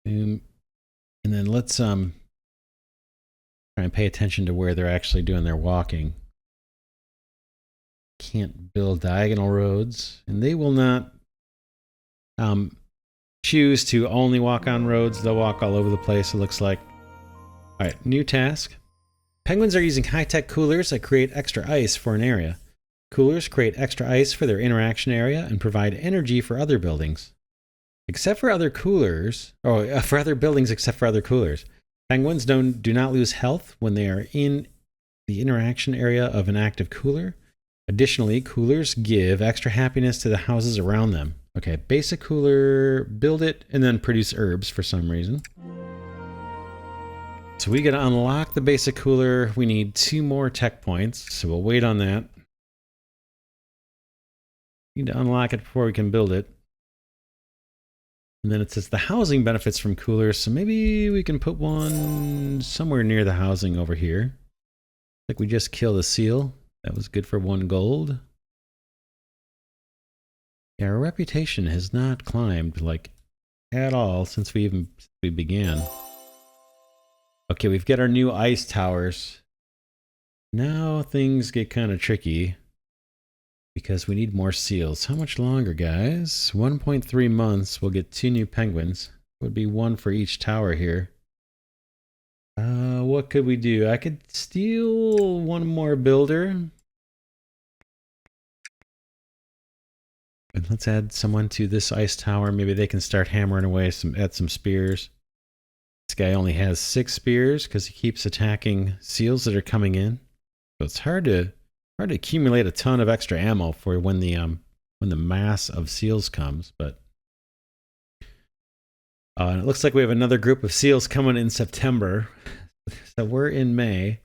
A: And then let's try and pay attention to where they're actually doing their walking. Can't build diagonal roads, and they will not choose to only walk on roads. They'll walk all over the place, it looks like. All right, new task. Penguins are using high-tech coolers that create extra ice for an area. Coolers create extra ice for their interaction area and provide energy for other buildings. Except for other coolers, or for other buildings except for other coolers. Penguins do not lose health when they are in the interaction area of an active cooler. Additionally, coolers give extra happiness to the houses around them. Okay, basic cooler, build it, and then produce herbs for some reason. So we gotta unlock the basic cooler. We need 2 more tech points, so we'll wait on that. Need to unlock it before we can build it. And then it says the housing benefits from coolers, so maybe we can put one somewhere near the housing over here. Like we just killed a seal. That was good for 1 gold. Yeah, our reputation has not climbed, like, at all since we began. Okay, we've got our new ice towers. Now things get kind of tricky because we need more seals. How much longer, guys? 1.3 months. We'll get 2 new penguins. Would be 1 for each tower here. What could we do? I could steal 1 more builder. And let's add someone to this ice tower. Maybe they can start hammering away at some spears. This guy only has 6 spears because he keeps attacking seals that are coming in. So it's hard to accumulate a ton of extra ammo for when the mass of seals comes. But and it looks like we have another group of seals coming in September. So we're in May.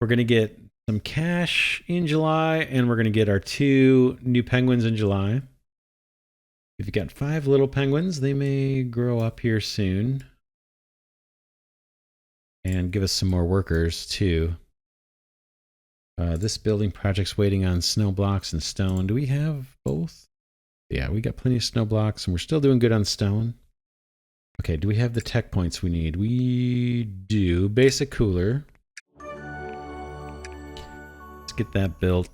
A: We're gonna get some cash in July, and we're gonna get our 2 new penguins in July. We've got 5 little penguins. They may grow up here soon and give us some more workers too. This building project's waiting on snow blocks and stone. Do we have both? Yeah, we got plenty of snow blocks, and we're still doing good on stone. Okay, do we have the tech points we need? We do. Basic cooler. Let's get that built.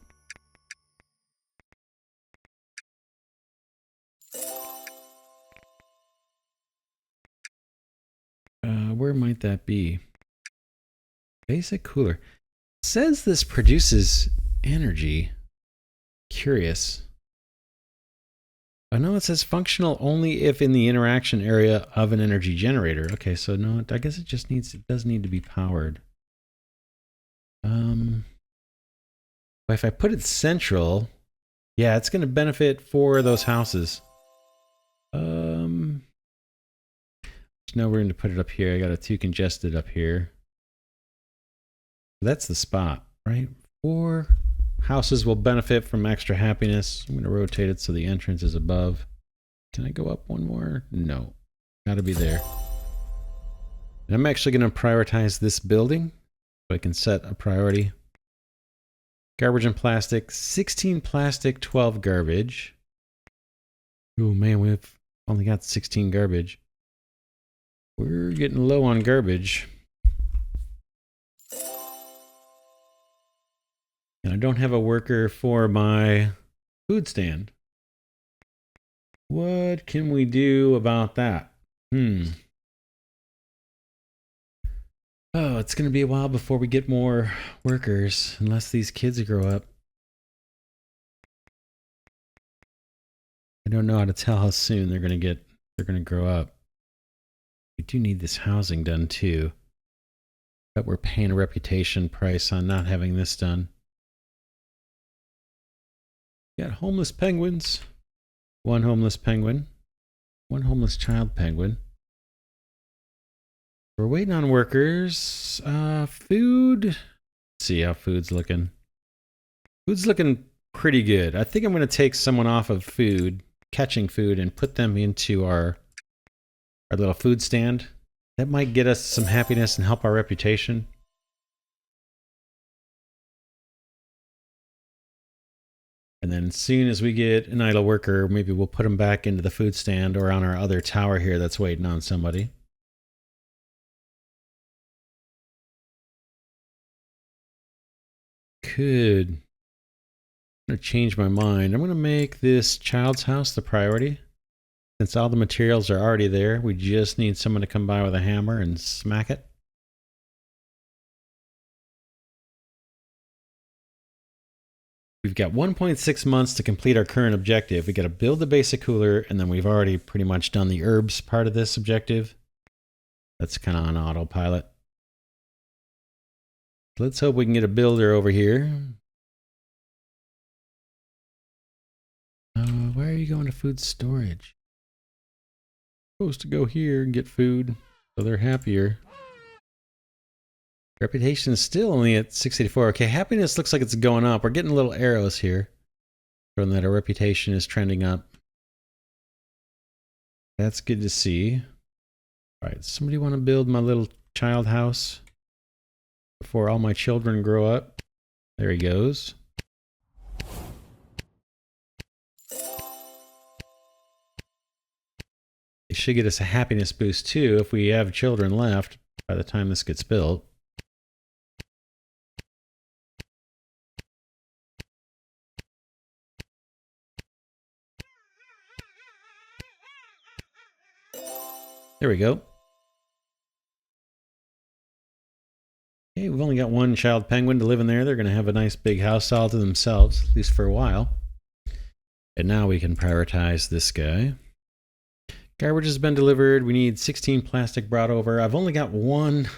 A: Where might that be? Basic cooler. It says this produces energy. Curious. I know it says functional only if in the interaction area of an energy generator. Okay, so no, I guess it does need to be powered. But if I put it central, yeah, it's going to benefit for those houses. There's no room to put it up here. I got it too congested up here. That's the spot, right? 4 houses will benefit from extra happiness. I'm going to rotate it so the entrance is above. Can I go up 1 more? No. Gotta be there. And I'm actually going to prioritize this building so I can set a priority. Garbage and plastic. 16 plastic, 12 garbage. Oh man, we've only got 16 garbage. We're getting low on garbage. And I don't have a worker for my food stand. What can we do about that? Oh, it's going to be a while before we get more workers, unless these kids grow up. I don't know how to tell how soon they're going to grow up. We do need this housing done too. But we're paying a reputation price on not having this done. Got homeless penguins. 1 homeless penguin. 1 homeless child penguin. We're waiting on workers. Food. Let's see how food's looking. Food's looking pretty good. I think I'm going to take someone off of food, catching food, and put them into our little food stand. That might get us some happiness and help our reputation. And then as soon as we get an idle worker, maybe we'll put them back into the food stand or on our other tower here that's waiting on somebody. I'm going to change my mind. I'm going to make this child's house the priority. Since all the materials are already there, we just need someone to come by with a hammer and smack it. We've got 1.6 months to complete our current objective. We got to build the basic cooler, and then we've already pretty much done the herbs part of this objective. That's kind of on autopilot. Let's hope we can get a builder over here. Why are you going to food storage? Supposed to go here and get food, so they're happier. Reputation is still only at 684. Okay, happiness looks like it's going up. We're getting little arrows here, showing that our reputation is trending up. That's good to see. All right, somebody want to build my little child house before all my children grow up? There he goes. It should get us a happiness boost too if we have children left. by the time this gets built. There we go. Okay, we've only got one child penguin to live in there. They're going to have a nice big house all to themselves, at least for a while. And now we can prioritize this guy. Garbage has been delivered. We need 16 plastic brought over. I've only got one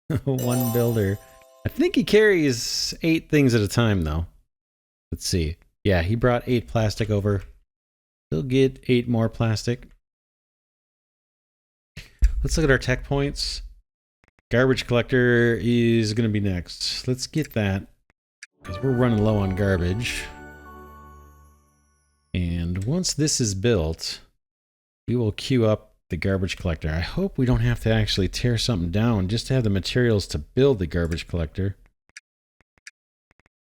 A: builder. I think he carries 8 things at a time, though. Let's see. Yeah, he brought 8 plastic over. He'll get 8 more plastic. Let's look at our tech points. Garbage collector is going to be next. Let's get that, because we're running low on garbage. And once this is built, we will queue up the garbage collector. I hope we don't have to actually tear something down just to have the materials to build the garbage collector.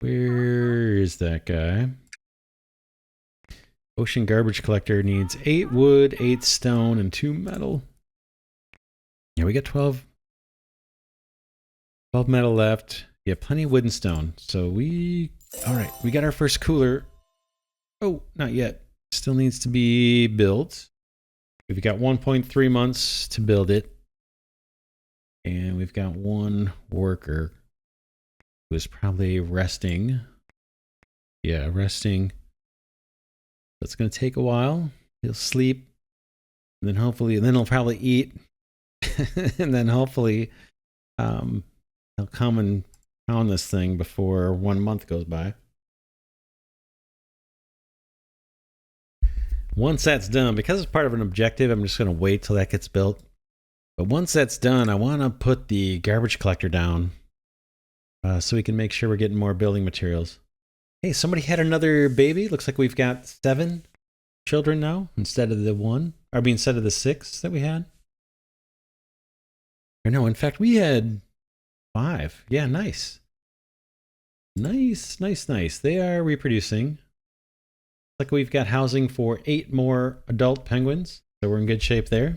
A: Where is that guy? Ocean garbage collector needs 8 wood, 8 stone, and 2 metal. Yeah, we got 12 metal left. Yeah, plenty of wood and stone. So alright, we got our first cooler. Oh, not yet. Still needs to be built. We've got 1.3 months to build it. And we've got one worker who is probably resting. Yeah, resting. That's going to take a while. He'll sleep. And then he'll probably eat. And then hopefully he'll come and pound this thing before 1 month goes by. Once that's done, because it's part of an objective, I'm just going to wait till that gets built. But once that's done, I want to put the garbage collector down so we can make sure we're getting more building materials. Hey, somebody had another baby. Looks like we've got 7 children now instead of the 1. I mean, instead of the 6 that we had. Or no, in fact, we had 5. Yeah, nice. Nice, nice, nice. They are reproducing. Like we've got housing for 8 more adult penguins, so we're in good shape there.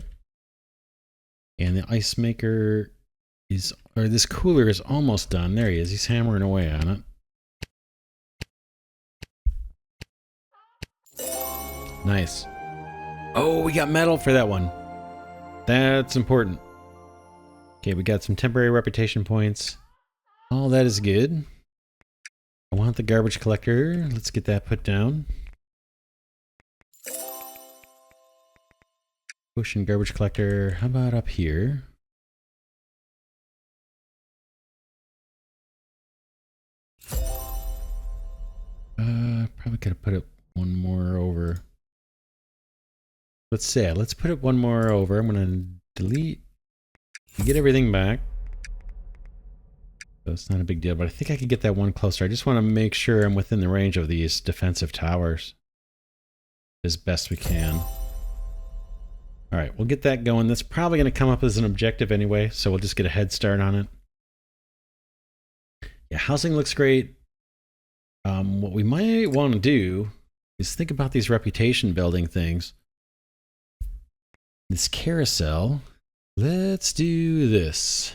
A: And the ice maker this cooler is almost done. There he is. He's hammering away on it. Nice. Oh, we got metal for that one. That's important. Okay, we got some temporary reputation points. All that is good. I want the garbage collector. Let's get that put down. Ocean garbage collector. How about up here? Probably could have put it one more over. Let's put it one more over. I'm gonna delete and get everything back. So it's not a big deal, but I think I could get that one closer. I just want to make sure I'm within the range of these defensive towers as best we can. All right, we'll get that going. That's probably going to come up as an objective anyway, so we'll just get a head start on it. Yeah, housing looks great. What we might want to do is think about these reputation building things. This carousel. Let's do this.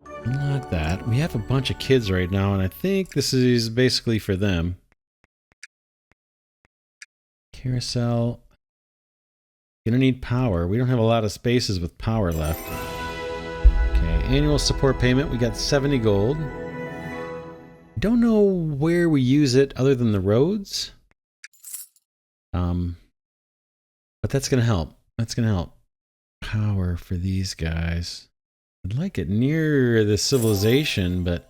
A: Unlock that. We have a bunch of kids right now, and I think this is basically for them. Carousel. Gonna need power. We don't have a lot of spaces with power left. Okay, annual support payment. We got 70 gold. Don't know where we use it other than the roads. But that's gonna help. That's gonna help. Power for these guys. I'd like it near the civilization, but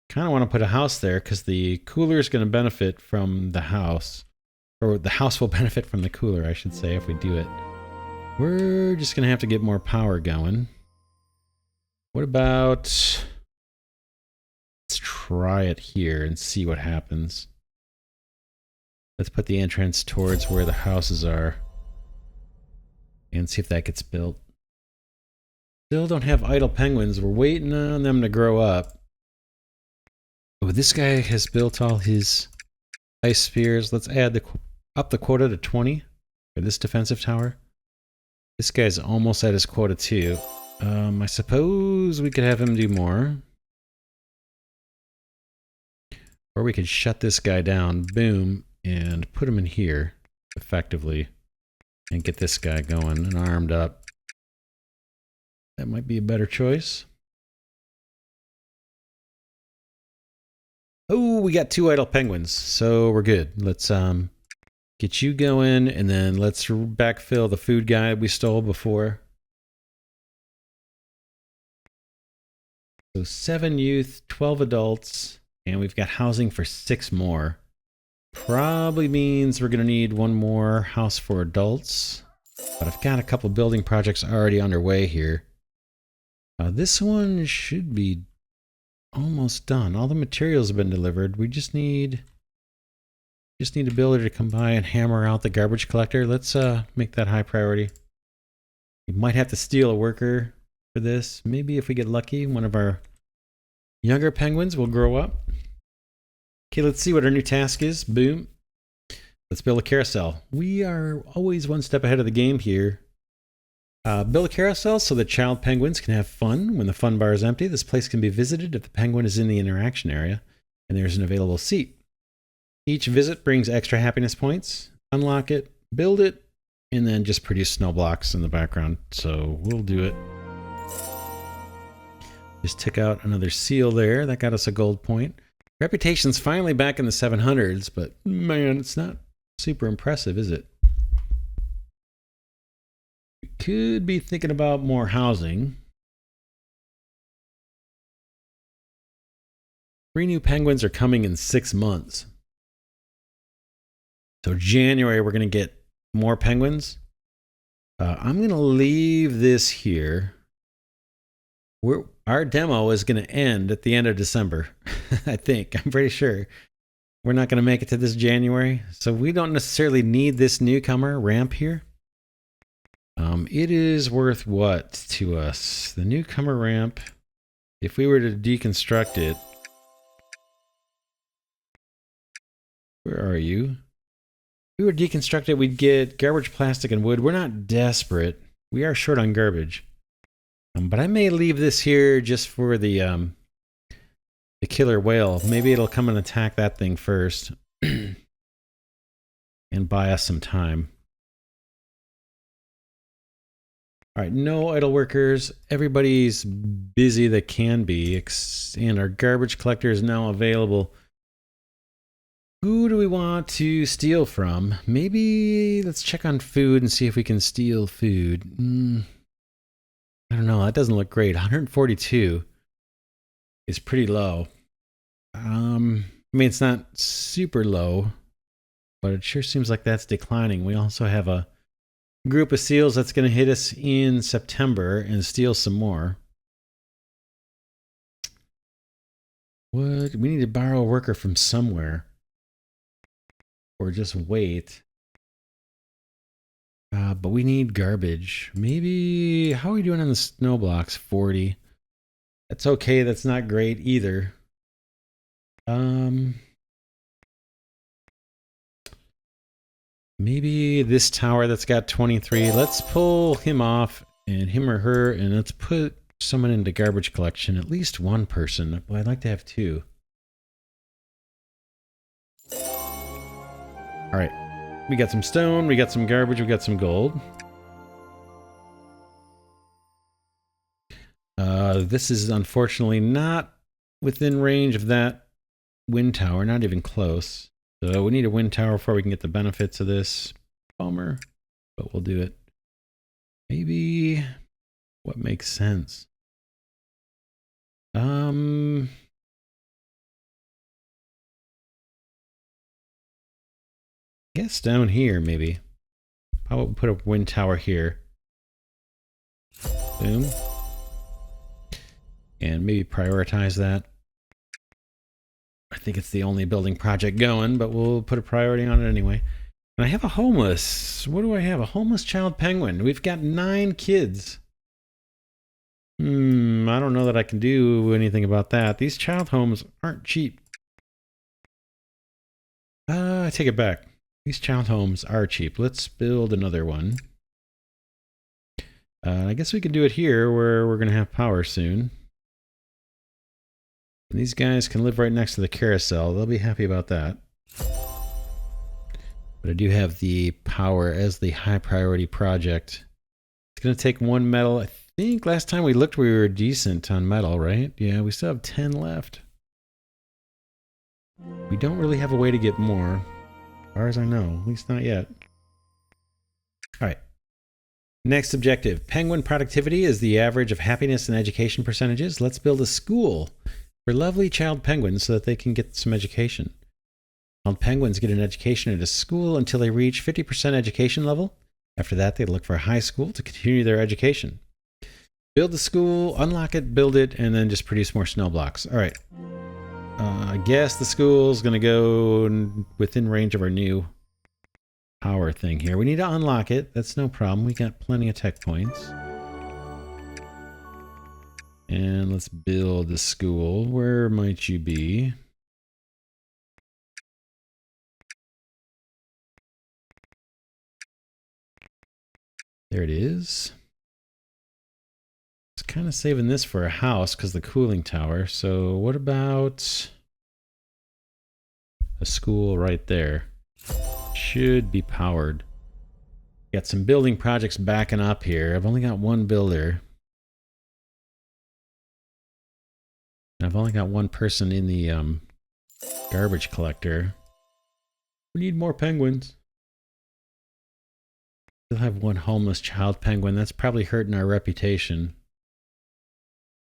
A: kind of want to put a house there because the cooler is going to benefit from the house. Or the house will benefit from the cooler, I should say, if we do it. We're just going to have to get more power going. What about... Let's try it here and see what happens. Let's put the entrance towards where the houses are. And see if that gets built. Still don't have idle penguins. We're waiting on them to grow up. Oh, this guy has built all his ice spheres. Let's add up the quota to 20 for this defensive tower. This guy's almost at his quota too. I suppose we could have him do more. Or we could shut this guy down, boom, and put him in here effectively. And get this guy going and armed up. That might be a better choice. Oh, we got 2 idle penguins, so we're good. Let's get you going, and then let's backfill the food guy we stole before. So 7 youth, 12 adults, and we've got housing for 6 more. Probably means we're gonna need 1 more house for adults. But I've got a couple building projects already underway here. This one should be almost done. All the materials have been delivered. We just need a builder to come by and hammer out the garbage collector. Let's make that high priority. We might have to steal a worker for this. Maybe if we get lucky, one of our younger penguins will grow up. Okay, let's see what our new task is. Boom. Let's build a carousel. We are always one step ahead of the game here. Build a carousel so the child penguins can have fun. When the fun bar is empty, this place can be visited if the penguin is in the interaction area and there's an available seat. Each visit brings extra happiness points. Unlock it, build it, and then just produce snow blocks in the background. So we'll do it. Just took out another seal there. That got us a gold point. Reputation's finally back in the 700s, but man, it's not super impressive, is it? We could be thinking about more housing. 3 new penguins are coming in 6 months. So January, we're going to get more penguins. I'm going to leave this here. Our demo is going to end at the end of December, I think. I'm pretty sure. We're not going to make it to this January. So we don't necessarily need this newcomer ramp here. It is worth what to us? The newcomer ramp, if we were to deconstruct it. Where are you? If we were deconstructed, we'd get garbage, plastic, and wood. We're not desperate. We are short on garbage. But I may leave this here just for the killer whale. Maybe it'll come and attack that thing first. And buy us some time. All right, no idle workers. Everybody's busy that can be. And our garbage collector is now available. Who do we want to steal from? Maybe let's check on food and see if we can steal food. I don't know. That doesn't look great. 142 is pretty low. I mean, it's not super low, but it sure seems like that's declining. We also have a group of seals that's going to hit us in September and steal some more. What? We need to borrow a worker from somewhere. Or just wait. But we need garbage. Maybe, how are we doing on the snow blocks? 40. That's okay. That's not great either. Maybe this tower that's got 23. Let's pull him off, and him or her, and let's put someone into garbage collection. At least 1 person. Well, I'd like to have 2. All right. We got some stone, we got some garbage, we got some gold. This is unfortunately not within range of that wind tower, not even close. So we need a wind tower before we can get the benefits of this. Bummer, but we'll do it. Maybe what makes sense? Guess down here, maybe. How about we put a wind tower here? Boom. And maybe prioritize that. I think it's the only building project going, but we'll put a priority on it anyway. And I have a homeless. What do I have? A homeless child penguin. We've got 9 kids. I don't know that I can do anything about that. These child homes aren't cheap. I take it back. These child homes are cheap. Let's build another one. I guess we could do it here where we're going to have power soon. And these guys can live right next to the carousel. They'll be happy about that. But I do have the power as the high priority project. It's going to take 1 metal. I think last time we looked, we were decent on metal, right? Yeah, we still have 10 left. We don't really have a way to get more, as far as I know. At least not yet. All right. Next objective. Penguin productivity is the average of happiness and education percentages. Let's build a school for lovely child penguins so that they can get some education. Child penguins get an education at a school until they reach 50% education level. After that, they look for a high school to continue their education. Build the school, unlock it, build it, and then just produce more snow blocks. All right. I guess the school's going to go within range of our new power thing here. We need to unlock it. That's no problem. We got plenty of tech points. And let's build the school. Where might you be? There it is. I was kind of saving this for a house because the cooling tower. So what about a school right there? Should be powered. Got some building projects backing up here. I've only got one builder. And I've only got one person in the garbage collector. We need more penguins. Still have one homeless child penguin. That's probably hurting our reputation.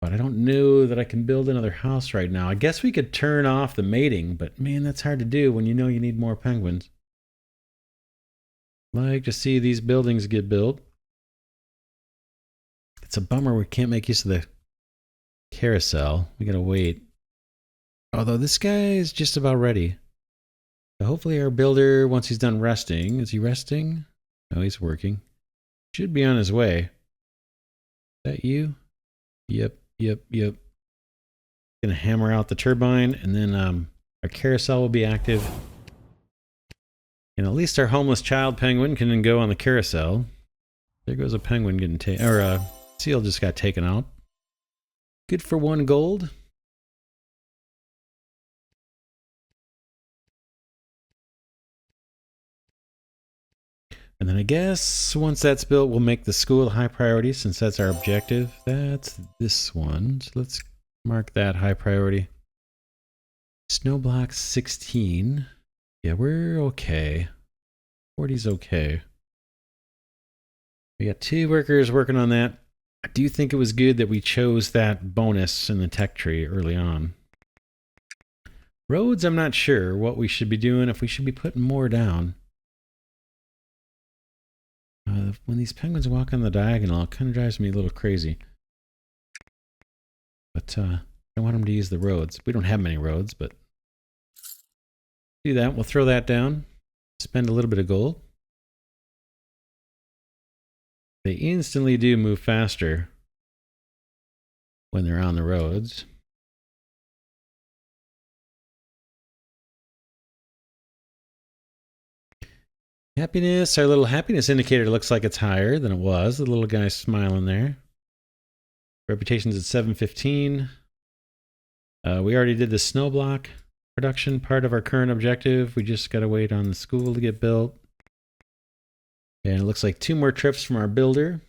A: But I don't know that I can build another house right now. I guess we could turn off the mating, but man, that's hard to do when you know you need more penguins. Like to see these buildings get built. It's a bummer we can't make use of the carousel. We gotta wait. Although this guy is just about ready. So hopefully our builder, once he's done resting, is he resting? No, he's working. Should be on his way. Is that you? Yep. Gonna hammer out the turbine, and then our carousel will be active. And at least our homeless child penguin can then go on the carousel. There goes a penguin getting taken, or a seal just got taken out. Good for 1 gold. And then I guess once that's built, we'll make the school a high priority since that's our objective. That's this one. So let's mark that high priority. Snow block 16. Yeah, we're okay. 40's okay. We got 2 workers working on that. I do think it was good that we chose that bonus in the tech tree early on. Roads, I'm not sure what we should be doing, if we should be putting more down. When these penguins walk on the diagonal, it kind of drives me a little crazy. But I want them to use the roads. We don't have many roads, but do that. We'll throw that down. Spend a little bit of gold. They instantly do move faster when they're on the roads. Happiness, our little happiness indicator looks like it's higher than it was. The little guy's smiling there. Reputation's at 715. We already did the snow block production, part of our current objective. We just got to wait on the school to get built. And it looks like 2 more trips from our builder.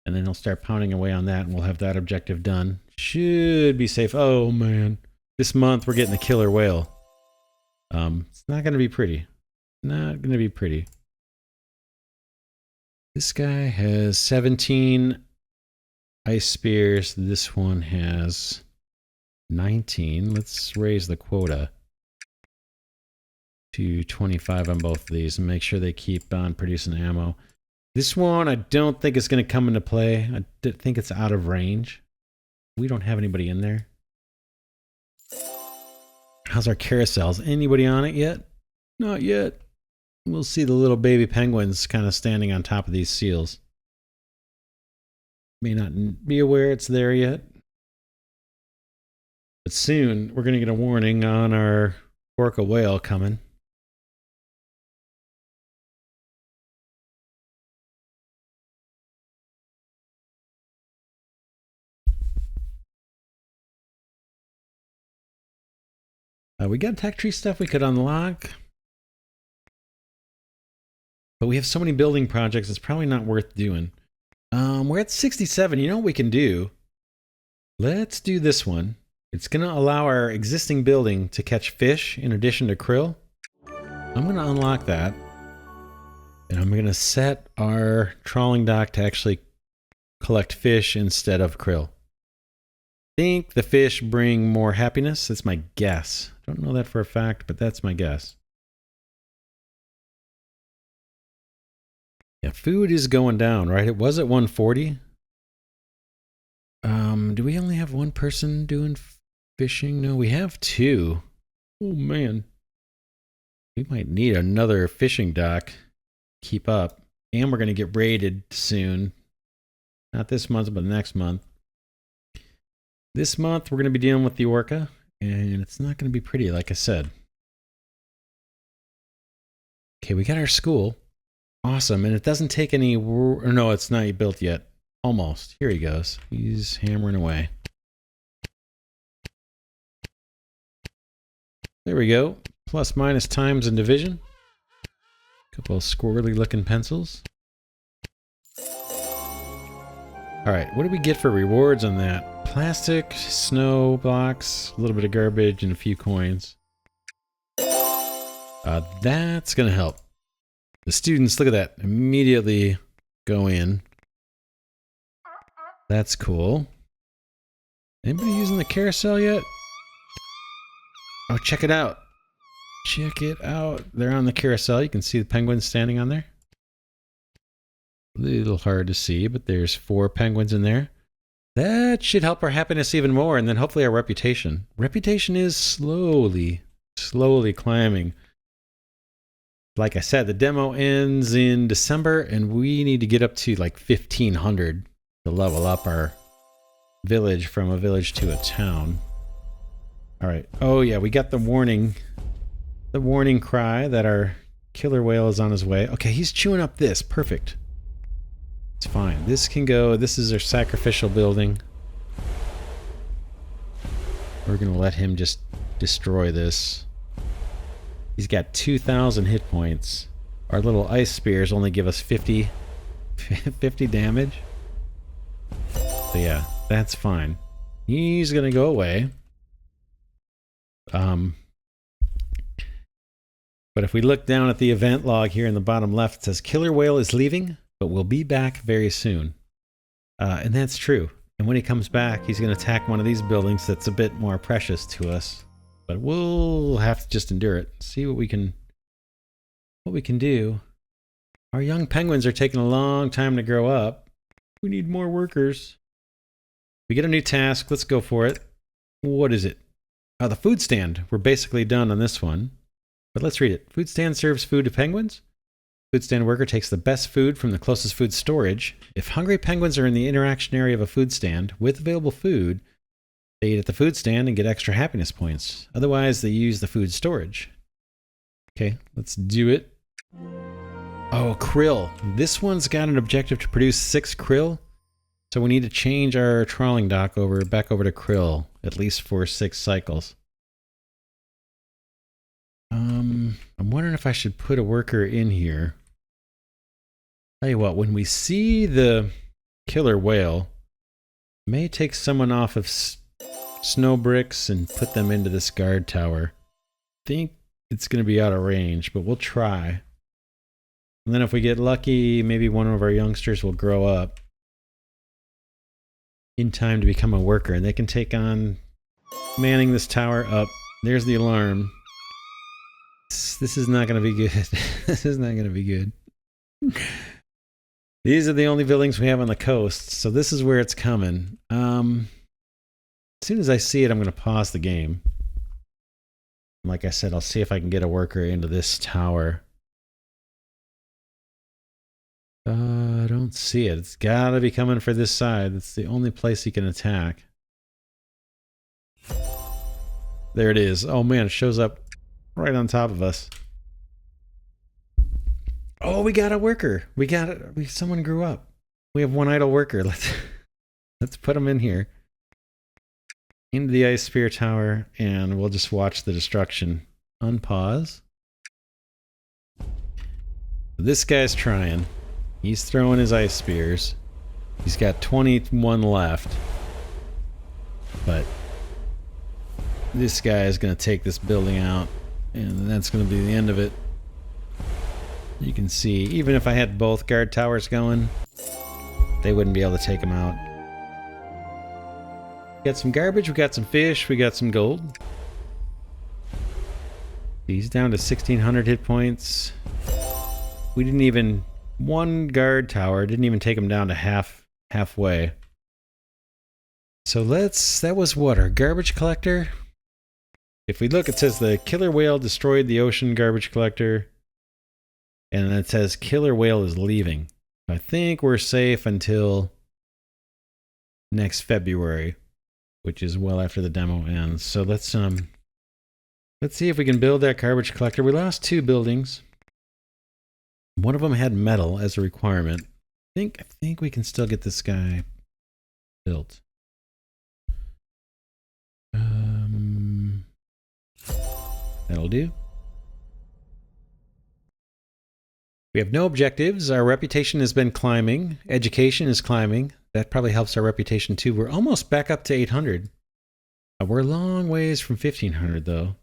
A: And then he'll start pounding away on that, and we'll have that objective done. Should be safe. Oh, man. This month, we're getting the killer whale. It's not going to be pretty. Not going to be pretty. This guy has 17 ice spears. This one has 19. Let's raise the quota to 25 on both of these and make sure they keep on producing ammo. This one, I don't think it's going to come into play. I think it's out of range. We don't have anybody in there. How's our carousels? Anybody on it yet? Not yet. We'll see the little baby penguins kind of standing on top of these seals. May not be aware it's there yet. But soon, we're going to get a warning on our orca whale coming. We got tech tree stuff we could unlock. But we have so many building projects, it's probably not worth doing. We're at 67. You know what we can do? Let's do this one. It's going to allow our existing building to catch fish in addition to krill. I'm going to unlock that. And I'm going to set our trawling dock to actually collect fish instead of krill. I think the fish bring more happiness. That's my guess. I don't know that for a fact, but that's my guess. Yeah, food is going down, right? It was at 140. Do we only have one person doing fishing? No, we have two. Oh, man. We might need another fishing dock. Keep up. And we're going to get raided soon. Not this month, but next month. This month, we're going to be dealing with the Orca. And it's not going to be pretty, like I said. Okay, we got our school. Awesome. And it doesn't take any... No, it's not built yet. Almost. Here he goes. He's hammering away. There we go. Plus, minus, times, and division. Couple of squirrely looking pencils. Alright, what do we get for rewards on that? Plastic, snow blocks, a little bit of garbage, and a few coins. That's gonna help. The students, look at that, immediately go in. That's cool. Anybody using the carousel yet? Oh, check it out. Check it out. They're on the carousel. You can see the penguins standing on there. A little hard to see, but there's 4 penguins in there. That should help our happiness even more, and then hopefully our reputation. Reputation is slowly climbing. Like I said, the demo ends in December, and we need to get up to like 1,500 to level up our village from a village to a town. All right. Oh yeah, we got the warning cry that our killer whale is on his way. Okay, he's chewing up this. Perfect. It's fine. This can go. This is our sacrificial building. We're gonna let him just destroy this. He's got 2,000 hit points. Our little ice spears only give us 50 damage. So yeah, that's fine. He's gonna go away. But if we look down at the event log here in the bottom left, it says killer whale is leaving, but will be back very soon. And that's true. And when he comes back, he's going to attack one of these buildings that's a bit more precious to us. But we'll have to just endure it. See what we can do. Our young penguins are taking a long time to grow up. We need more workers. We get a new task. Let's go for it. What is it? Oh, the food stand. We're basically done on this one. But let's read it. Food stand serves food to penguins. Food stand worker takes the best food from the closest food storage. If hungry penguins are in the interaction area of a food stand with available food, they eat at the food stand and get extra happiness points. Otherwise, they use the food storage. Okay, let's do it. Oh, krill. This one's got an objective to produce 6 krill. So we need to change our trawling dock back over to krill, at least for 6 cycles. I'm wondering if I should put a worker in here. Tell you what, when we see the killer whale, may take someone off of snow bricks and put them into this guard tower. I think it's going to be out of range, but we'll try. And then if we get lucky, maybe one of our youngsters will grow up in time to become a worker, and they can take on manning this tower up. There's the alarm. This is not going to be good. This is not going to be good. These are the only buildings we have on the coast, so this is where it's coming. As soon as I see it, I'm going to pause the game. Like I said, I'll see if I can get a worker into this tower. I don't see it. It's got to be coming for this side. It's the only place he can attack. There it is. Oh man, it shows up right on top of us. Oh, we got a worker. We got it. Someone grew up. We have one idle worker. Let's put him in here. into the ice sphere tower, and we'll just watch the destruction. Unpause. This guy's trying. He's throwing his ice spears. He's got 21 left. But this guy is going to take this building out, and that's going to be the end of it. You can see, even if I had both guard towers going, they wouldn't be able to take him out. We got some garbage, we got some fish, we got some gold. He's down to 1,600 hit points. We didn't even... One guard tower didn't even take him down to halfway. So that was what, our garbage collector? If we look, it says the killer whale destroyed the ocean garbage collector. And it says killer whale is leaving. I think we're safe until next February, which is well after the demo ends. So let's see if we can build that garbage collector. We lost 2 buildings. One of them had metal as a requirement. I think we can still get this guy built. That'll do. We have no objectives. Our reputation has been climbing. Education is climbing. That probably helps our reputation too. We're almost back up to 800. We're a long ways from 1,500 though.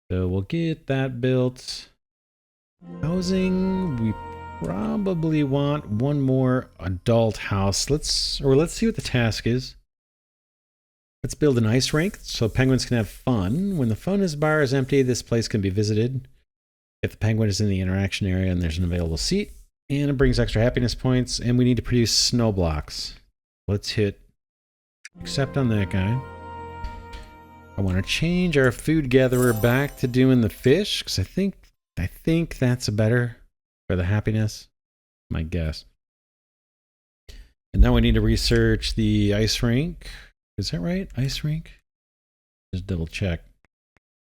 A: So we'll get that built. Housing, we probably want one more adult house. Let's see what the task is. Let's build an ice rink so penguins can have fun. When the fun bar is empty, this place can be visited. If the penguin is in the interaction area and there's an available seat, and it brings extra happiness points, and we need to produce snow blocks. Let's hit accept on that guy. I want to change our food gatherer back to doing the fish, because I think that's better for the happiness. My guess. And now we need to research the ice rink. Is that right? Ice rink? Just double check.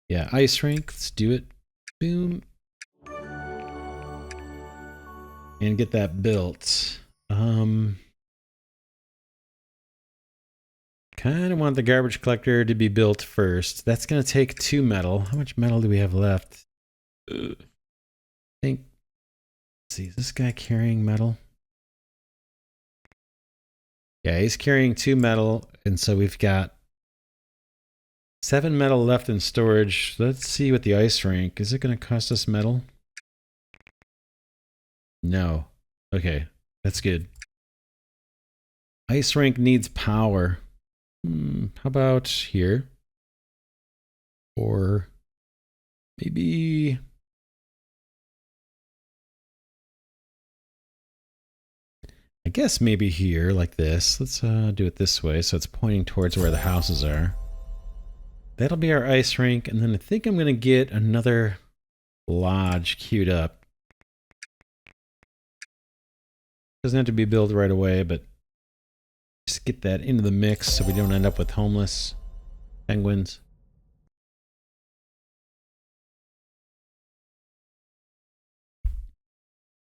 A: Yeah, ice rink. Let's do it. Boom. And get that built. Kind of want the garbage collector to be built first. That's going to take 2 metal. How much metal do we have left? I think... Let's see, is this guy carrying metal? Yeah, he's carrying 2 metal, and so we've got 7 metal left in storage. Let's see what the ice rink... Is it going to cost us metal? No. Okay, that's good. Ice rink needs power. How about here? Or maybe... I guess maybe here, like this. Let's do it this way, so it's pointing towards where the houses are. That'll be our ice rink, and then I think I'm going to get another lodge queued up. Doesn't have to be built right away, but just get that into the mix so we don't end up with homeless penguins.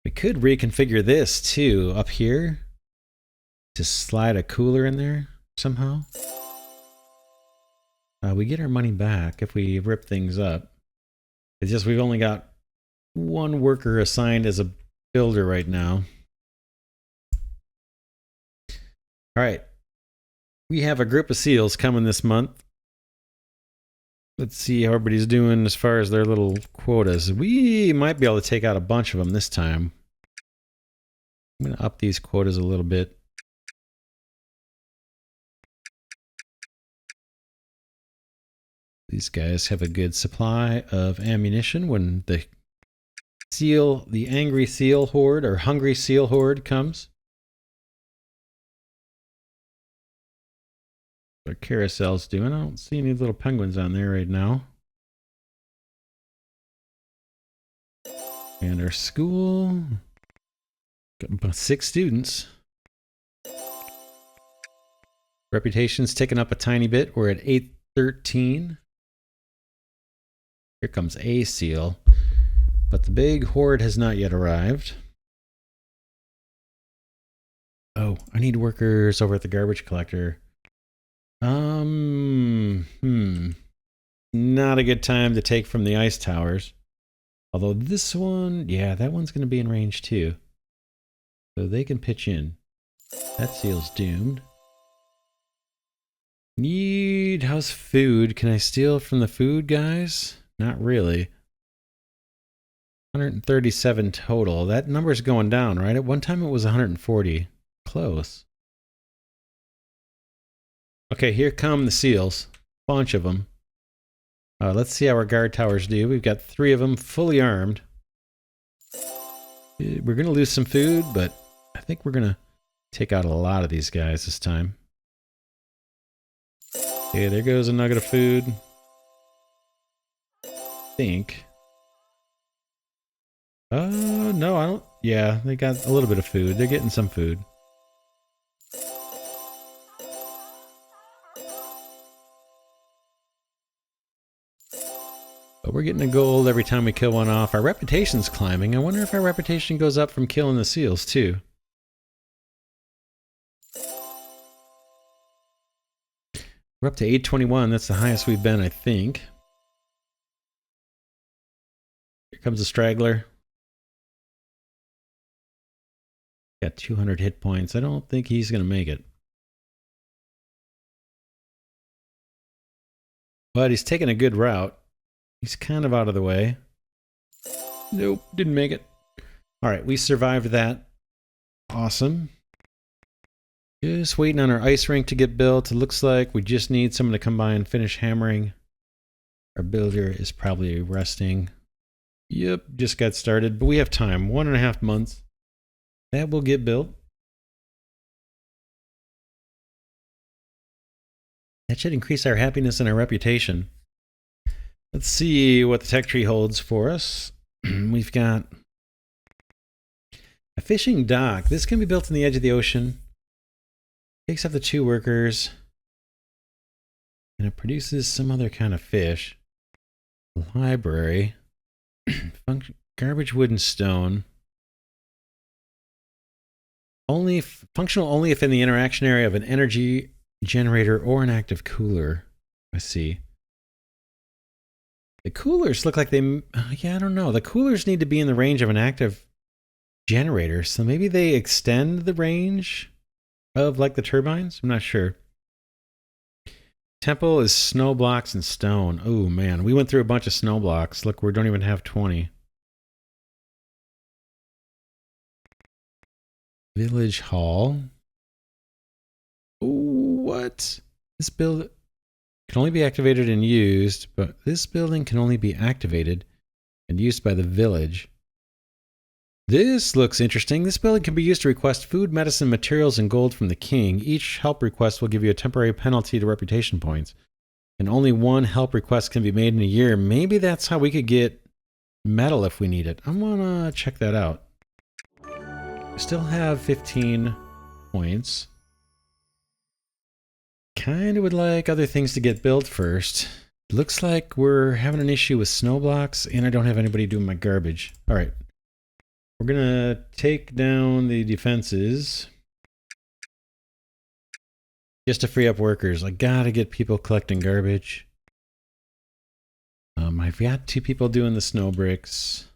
A: We could reconfigure this too up here. Just slide a cooler in there somehow. We get our money back if we rip things up. It's just we've only got 1 worker assigned as a builder right now. All right. We have a group of seals coming this month. Let's see how everybody's doing as far as their little quotas. We might be able to take out a bunch of them this time. I'm going to up these quotas a little bit. These guys have a good supply of ammunition when the angry seal horde or hungry seal horde comes. Our carousel's doing. I don't see any little penguins on there right now. And our school got about 6 students. Reputation's ticking up a tiny bit. We're at 813. Here comes a seal, but the big horde has not yet arrived. Oh, I need workers over at the garbage collector. Not a good time to take from the ice towers. Although this one, yeah, that one's going to be in range too. So they can pitch in. That seal's doomed. How's food? Can I steal from the food guys? Not really. 137 total. That number's going down, right? At one time it was 140. Close. Okay, here come the seals. Bunch of them. Let's see how our guard towers do. We've got 3 of them fully armed. We're going to lose some food, but I think we're going to take out a lot of these guys this time. Okay, there goes a nugget of food. I think. No, I don't. Yeah, they got a little bit of food. They're getting some food. But we're getting a gold every time we kill one off. Our reputation's climbing. I wonder if our reputation goes up from killing the seals, too. We're up to 821. That's the highest we've been, I think. Here comes a straggler. Got 200 hit points. I don't think he's going to make it. But he's taking a good route. He's kind of out of the way. Nope, didn't make it. Alright, we survived that. Awesome. Just waiting on our ice rink to get built. It looks like we just need someone to come by and finish hammering. Our builder is probably resting. Yep, just got started, but we have time. 1.5 months. That will get built. That should increase our happiness and our reputation. Let's see what the tech tree holds for us. We've got a fishing dock. This can be built on the edge of the ocean. Takes up the 2 workers. And it produces some other kind of fish. Library. Garbage, wood, and stone. Functional only if in the interaction area of an energy generator or an active cooler. I see. The coolers look like they... yeah, I don't know. The coolers need to be in the range of an active generator, so maybe they extend the range of, like, the turbines? I'm not sure. Temple is snow blocks and stone. Oh, man. We went through a bunch of snow blocks. Look, we don't even have 20. Village Hall. Oh, what? This build... can only be activated and used, but this building can only be activated and used by the village. This looks interesting. This building can be used to request food, medicine, materials, and gold from the king. Each help request will give you a temporary penalty to reputation points. And only 1 help request can be made in a year. Maybe that's how we could get metal if we need it. I'm gonna check that out. We still have 15 points. Kind of would like other things to get built first. Looks like we're having an issue with snow blocks, and I don't have anybody doing my garbage. All right. We're going to take down the defenses just to free up workers. I got to get people collecting garbage. I've got 2 people doing the snow bricks.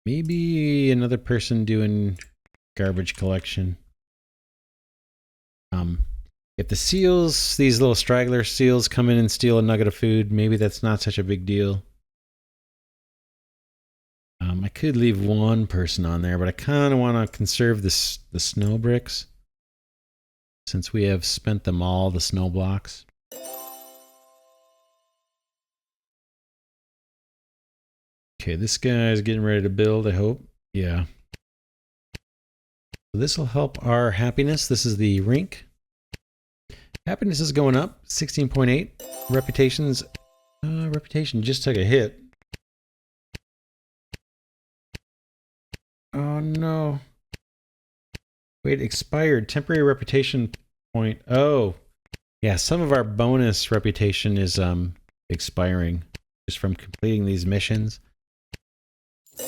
A: Maybe another person doing garbage collection. If the seals, these little straggler seals, come in and steal a nugget of food, maybe that's not such a big deal. I could leave 1 person on there, but I kind of want to conserve the snow bricks since we have spent them all, the snow blocks. Okay, this guy's getting ready to build, I hope. Yeah. So this will help our happiness. This is the rink. Happiness is going up, 16.8. Reputation just took a hit. Oh no. Wait, expired. Temporary reputation point. Oh. Yeah, some of our bonus reputation is expiring just from completing these missions.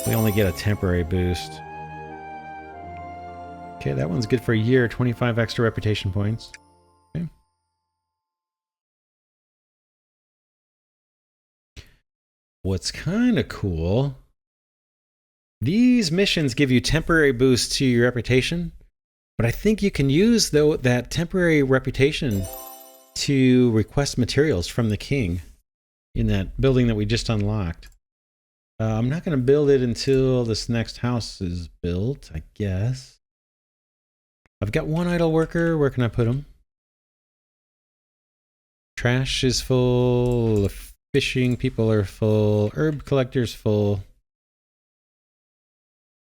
A: We only get a temporary boost. Okay, that one's good for a year, 25 extra reputation points. What's kind of cool, these missions give you temporary boosts to your reputation, but I think you can use that temporary reputation to request materials from the king in that building that we just unlocked. I'm not going to build it until this next house is built, I guess. I've got one idle worker. Where can I put him? Trash is full. Fishing people are full. Herb collector's full.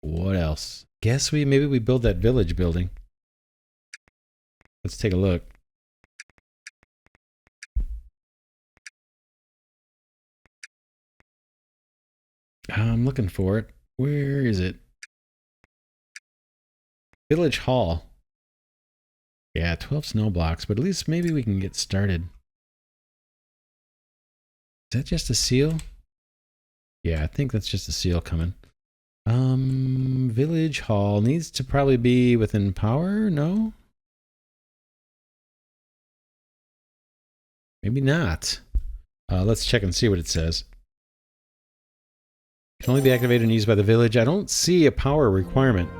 A: What else? Guess maybe we build that village building. Let's take a look. I'm looking for it. Where is it? Village Hall. Yeah, 12 snow blocks, but at least maybe we can get started. Is that just a seal? Yeah, I think that's just a seal coming. Village Hall needs to probably be within power, no? Maybe not. Let's check and see what it says. Can only be activated and used by the village. I don't see a power requirement.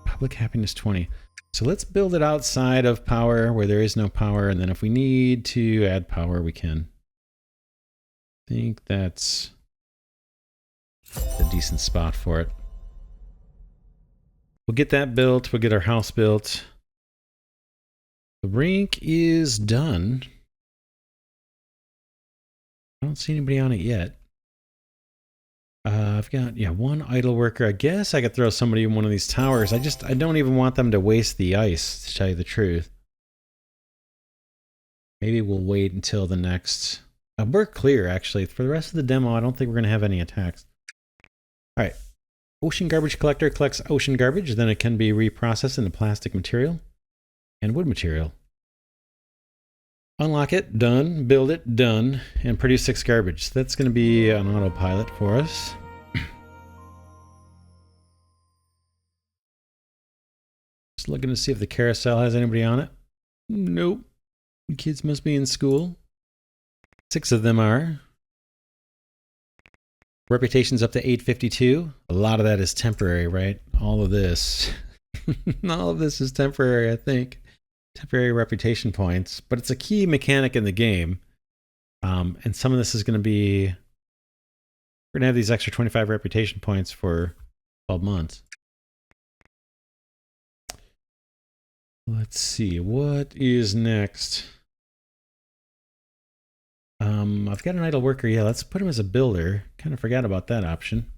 A: Public happiness 20. So let's build it outside of power where there is no power, and then if we need to add power, we can. I think that's a decent spot for it. We'll get that built. We'll get our house built. The rink is done. I don't see anybody on it yet. I've got, one idle worker. I guess I could throw somebody in one of these towers. I don't even want them to waste the ice, to tell you the truth. Maybe we'll wait until the next... we're clear, actually. For the rest of the demo, I don't think we're going to have any attacks. Alright. Ocean garbage collector collects ocean garbage. Then it can be reprocessed into plastic material and wood material. Unlock it, done. Build it, done. And produce 6 garbage. That's going to be an autopilot for us. Just looking to see if the carousel has anybody on it. Nope. The kids must be in school. 6 of them are. Reputation's up to 852. A lot of that is temporary, right? All of this. All of this is temporary, I think. Temporary reputation points, but it's a key mechanic in the game. And some of this is going to be... We're going to have these extra 25 reputation points for 12 months. Let's see, what is next? I've got an idle worker. Yeah, let's put him as a builder. Kind of forgot about that option.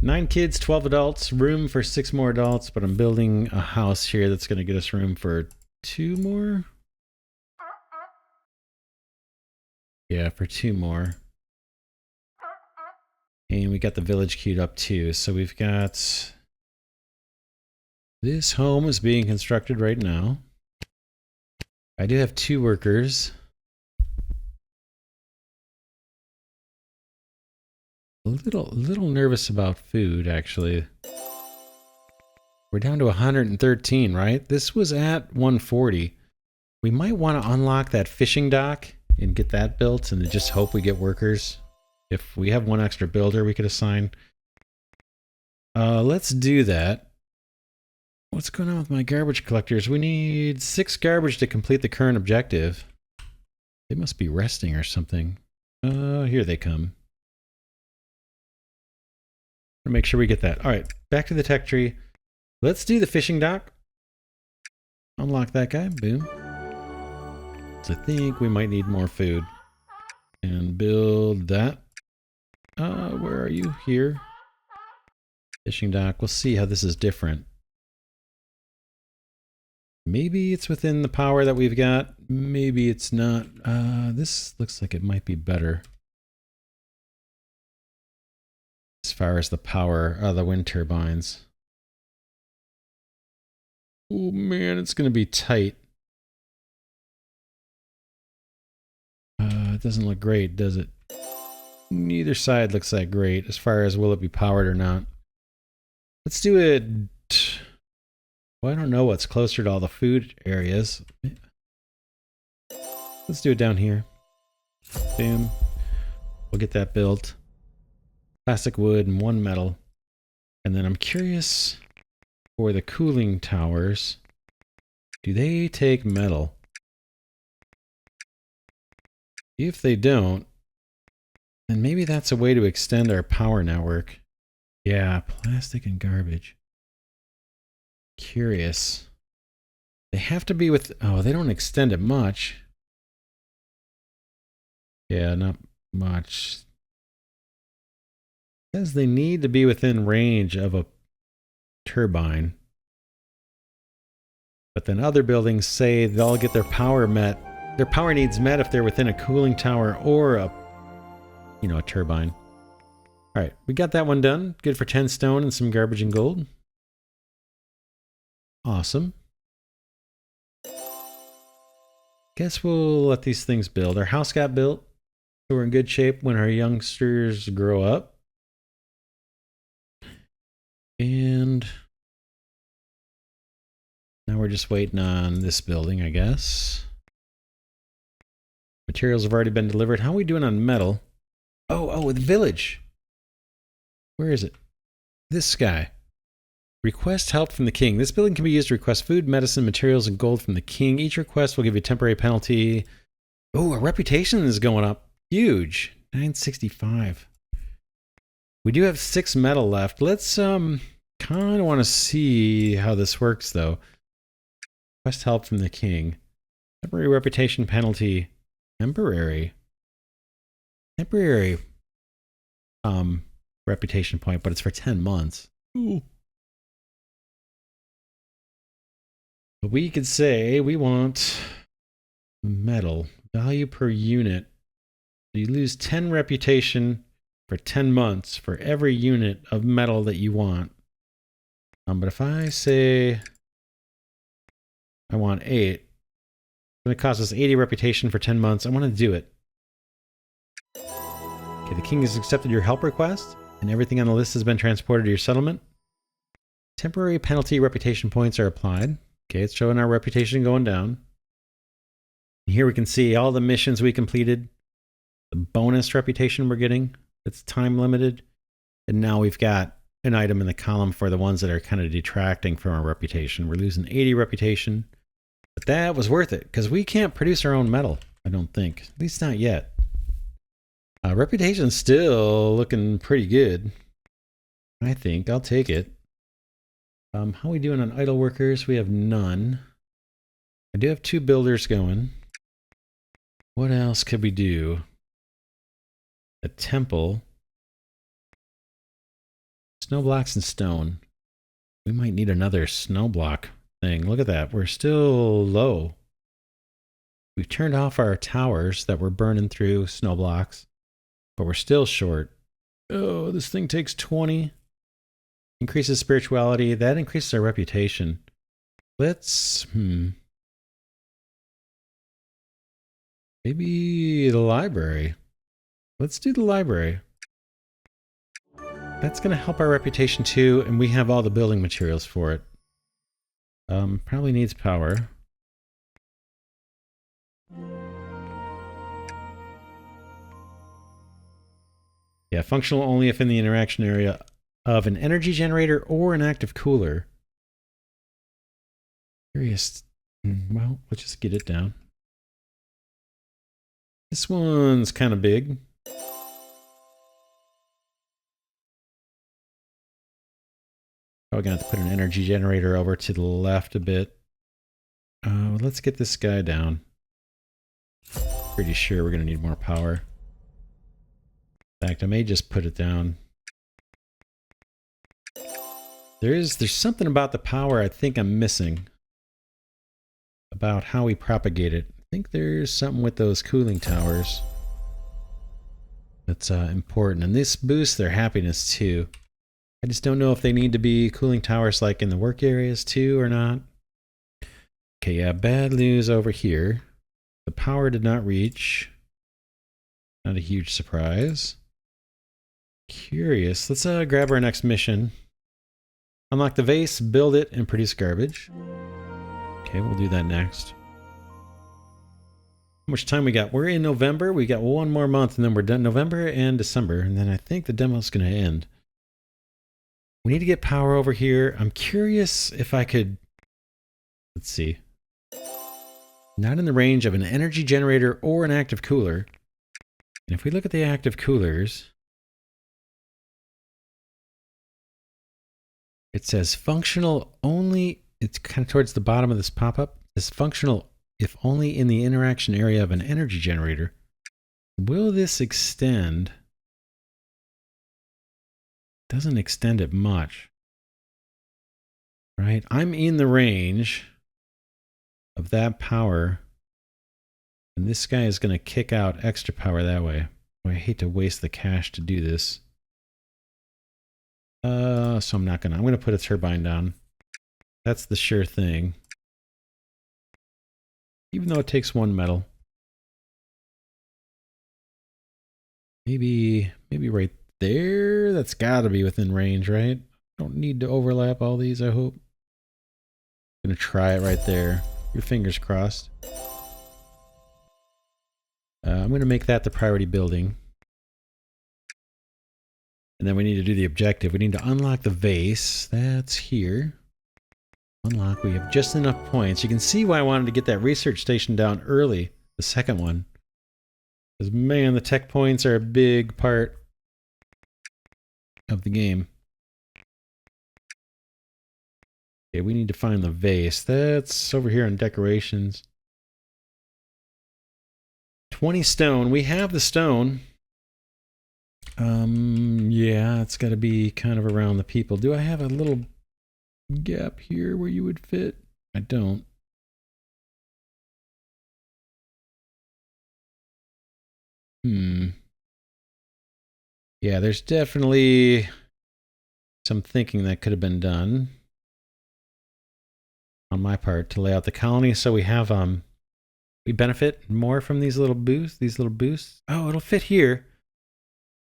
A: 9 kids, 12 adults, room for 6 more adults, but I'm building a house here that's going to get us room for 2 more. Yeah, for 2 more. And we got the village queued up too. So we've got... This home is being constructed right now. I do have 2 workers. A little nervous about food, actually. We're down to 113, right? This was at 140. We might want to unlock that fishing dock and get that built and just hope we get workers. If we have 1 extra builder we could assign. Let's do that. What's going on with my garbage collectors? We need 6 garbage to complete the current objective. They must be resting or something. Here they come. Make sure we get that. All right, back to the tech tree. Let's do the fishing dock. Unlock that guy. Boom. So I think we might need more food. And build that. Where are you? Here. Fishing dock. We'll see how this is different. Maybe it's within the power that we've got. Maybe it's not. This looks like it might be better. As far as the power of the wind turbines. Oh man, it's going to be tight. It doesn't look great, does it? Neither side looks that great as far as will it be powered or not. Let's do it. Well, I don't know what's closer to all the food areas. Let's do it down here. Boom. We'll get that built. Plastic, wood, and 1 metal. And then I'm curious for the cooling towers. Do they take metal? If they don't, then maybe that's a way to extend our power network. Yeah, plastic and garbage. Curious. They have to be with... Oh, they don't extend it much. Yeah, not much. It says they need to be within range of a turbine. But then other buildings say they'll get their power met. Their power needs met if they're within a cooling tower or a, a turbine. All right, we got that one done. Good for 10 stone and some garbage and gold. Awesome. Guess we'll let these things build. Our house got built, so we're in good shape when our youngsters grow up. And now we're just waiting on this building, I guess. Materials have already been delivered. How are we doing on metal? Oh, the village. Where is it? This guy. Request help from the king. This building can be used to request food, medicine, materials, and gold from the king. Each request will give you a temporary penalty. Oh, our reputation is going up. Huge. 965. We do have 6 metal left. Let's, kind of want to see how this works, though. Request help from the king. Temporary reputation penalty. Temporary. Reputation point, but it's for 10 months. Ooh. But we could say we want metal. Value per unit. So you lose 10 reputation for 10 months for every unit of metal that you want. But if I say I want 8, it's going to cost us 80 reputation for 10 months. I want to do it. Okay, the king has accepted your help request, and everything on the list has been transported to your settlement. Temporary penalty reputation points are applied. Okay, it's showing our reputation going down. And here we can see all the missions we completed, the bonus reputation we're getting that's time limited, and now we've got an item in the column for the ones that are kind of detracting from our reputation. We're losing 80 reputation, but that was worth it because we can't produce our own metal, I don't think. At least not yet. Reputation's still looking pretty good. I think I'll take it. How are we doing on idle workers? We have none. I do have 2 builders going. What else could we do? A temple. Snow blocks and stone. We might need another snow block thing. Look at that. We're still low. We've turned off our towers that were burning through snow blocks, but we're still short. Oh, this thing takes 20. Increases spirituality. That increases our reputation. Let's, maybe the library. Let's do the library. That's going to help our reputation too, and we have all the building materials for it. Probably needs power. Yeah, functional only if in the interaction area of an energy generator or an active cooler. Curious. Well, let's just get it down. This one's kind of big. Probably gonna have to put an energy generator over to the left a bit. Let's get this guy down. Pretty sure we're gonna need more power. In fact, I may just put it down. There's something about the power I think I'm missing. About how we propagate it. I think there's something with those cooling towers that's important. And this boosts their happiness too. I just don't know if they need to be cooling towers like in the work areas too or not. Okay, yeah, bad news over here. The power did not reach. Not a huge surprise. Curious. Let's grab our next mission. Unlock the vase, build it, and produce garbage. Okay, we'll do that next. much time we got? We're in November. We got one more month and then we're done. November and December. And then I think the demo's going to end. We need to get power over here. I'm curious if I could... Let's see. Not in the range of an energy generator or an active cooler. And if we look at the active coolers... It says functional only... It's kind of towards the bottom of this pop-up. It says functional if only in the interaction area of an energy generator. Will this extend? Doesn't extend it much. Right? I'm in the range of that power. And this guy is going to kick out extra power that way. I hate to waste the cash to do this. So I'm not going to. I'm going to put a turbine down. That's the sure thing. Even though it takes one metal. Maybe right there? That's got to be within range, right? Don't need to overlap all these, I hope. I'm going to try it right there. Your fingers crossed. I'm going to make that the priority building. And then we need to do the objective. We need to unlock the vase. That's here. Unlock. We have just enough points. You can see why I wanted to get that research station down early. The second one. Because, man, the tech points are a big part of the game. Okay, we need to find the vase. That's over here in decorations. 20 stone. We have the stone. Yeah, it's got to be kind of around the people. Do I have a little gap here where you would fit? I don't. Yeah, there's definitely some thinking that could have been done on my part to lay out the colony so we have we benefit more from these little boosts. Oh, it'll fit here.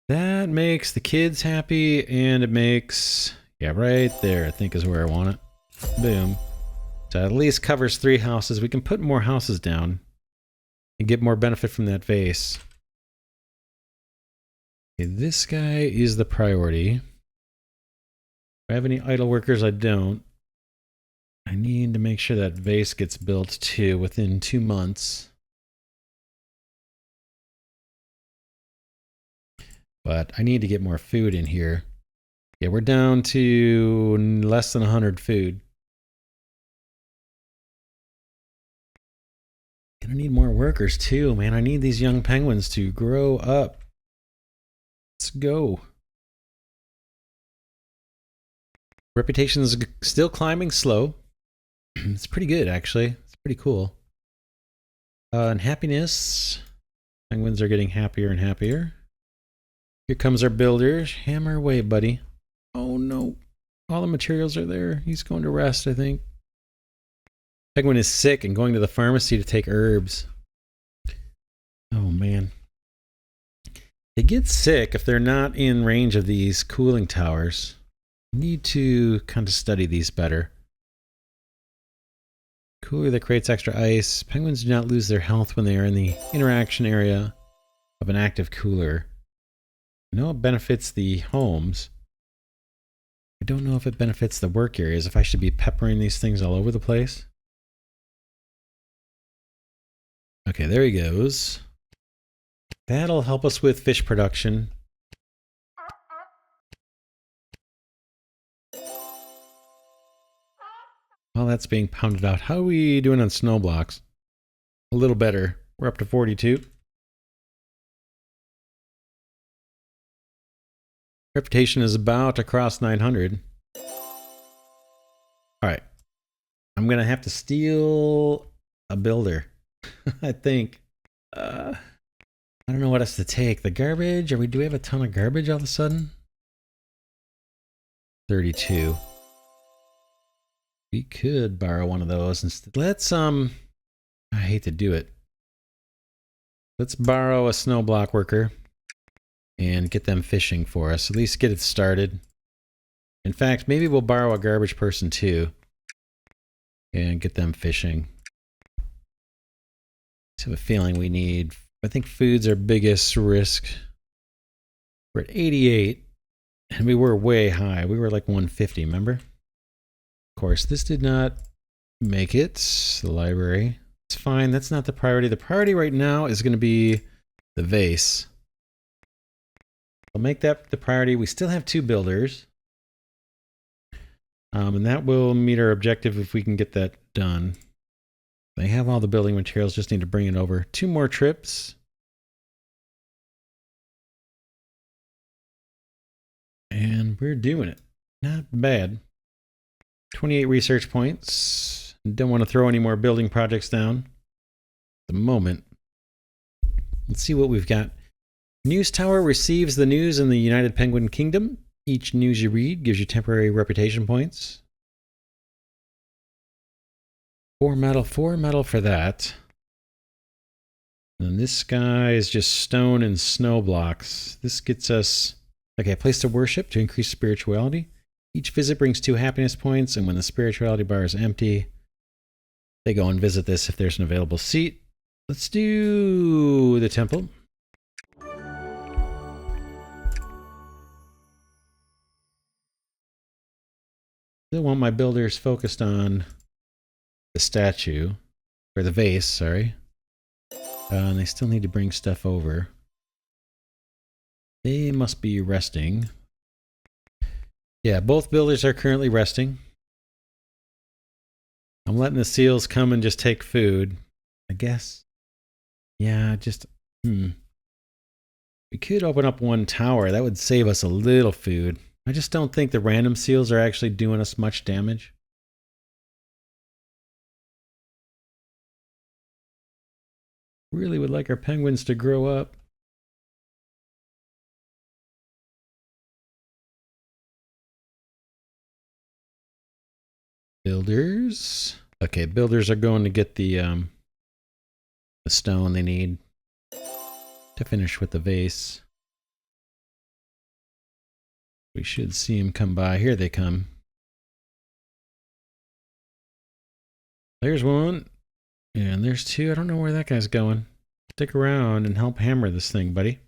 A: That makes the kids happy, and it makes, yeah, right there, I think is where I want it. Boom. So at least covers 3 houses. We can put more houses down and get more benefit from that vase. Okay, this guy is the priority. Do I have any idle workers? I don't. I need to make sure that vase gets built too within 2 months. But I need to get more food in here. Yeah, we're down to less than 100 food. Gonna need more workers too, man. I need these young penguins to grow up. Let's go. Reputation's still climbing slow. It's pretty good, actually. It's pretty cool. And happiness. Penguins are getting happier and happier. Here comes our builder. Hammer away, buddy. Oh no. All the materials are there. He's going to rest, I think. Penguin is sick and going to the pharmacy to take herbs. Oh man. They get sick if they're not in range of these cooling towers. Need to kind of study these better. Cooler that creates extra ice. Penguins do not lose their health when they are in the interaction area of an active cooler. I know it benefits the homes. I don't know if it benefits the work areas, if I should be peppering these things all over the place. Okay, there he goes. That'll help us with fish production. While that's being pounded out, how are we doing on snow blocks? A little better. We're up to 42. Reputation is about to cross 900. Alright. I'm going to have to steal a builder. I think. I don't know what else to take. The garbage? Do we have a ton of garbage all of a sudden? 32. We could borrow one of those instead. Let's, I hate to do it. Let's borrow a snow block worker and get them fishing for us. At least get it started. In fact, maybe we'll borrow a garbage person too and get them fishing. Just have a feeling we need, I think food's our biggest risk. We're at 88, and we were way high. We were like 150, remember? Of course, this did not make it. The library. It's fine. That's not the priority. The priority right now is going to be the vase. I'll make that the priority. We still have 2 builders. And that will meet our objective if we can get that done. They have all the building materials, just need to bring it over. 2 more trips. And we're doing it. Not bad. 28 research points. Don't want to throw any more building projects down at the moment. Let's see what we've got. News Tower receives the news in the United Penguin Kingdom. Each news you read gives you temporary reputation points. 4 metal for that. And this guy is just stone and snow blocks. This gets us, okay, a place to worship to increase spirituality. Each visit brings 2 happiness points, and when the spirituality bar is empty, they go and visit this if there's an available seat. Let's do the temple. Still want my builders focused on the statue, or the vase, sorry. And they still need to bring stuff over. They must be resting. Yeah, both builders are currently resting. I'm letting the seals come and just take food, I guess. Yeah, just, We could open up 1 tower. That would save us a little food. I just don't think the random seals are actually doing us much damage. Really would like our penguins to grow up. Builders. Okay, builders are going to get the stone they need to finish with the vase. We should see them come by. Here they come. There's 1. And there's 2. I don't know where that guy's going. Stick around and help hammer this thing, buddy.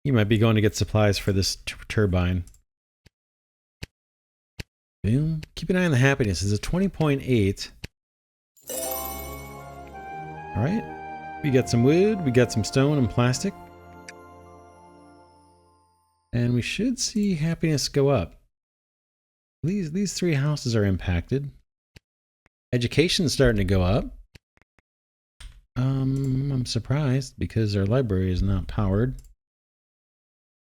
A: You might be going to get supplies for this turbine. Boom. Keep an eye on the happiness. It's a 20.8. Alright. We got some wood. We got some stone and plastic. And we should see happiness go up. These 3 houses are impacted. Education's starting to go up. I'm surprised because our library is not powered.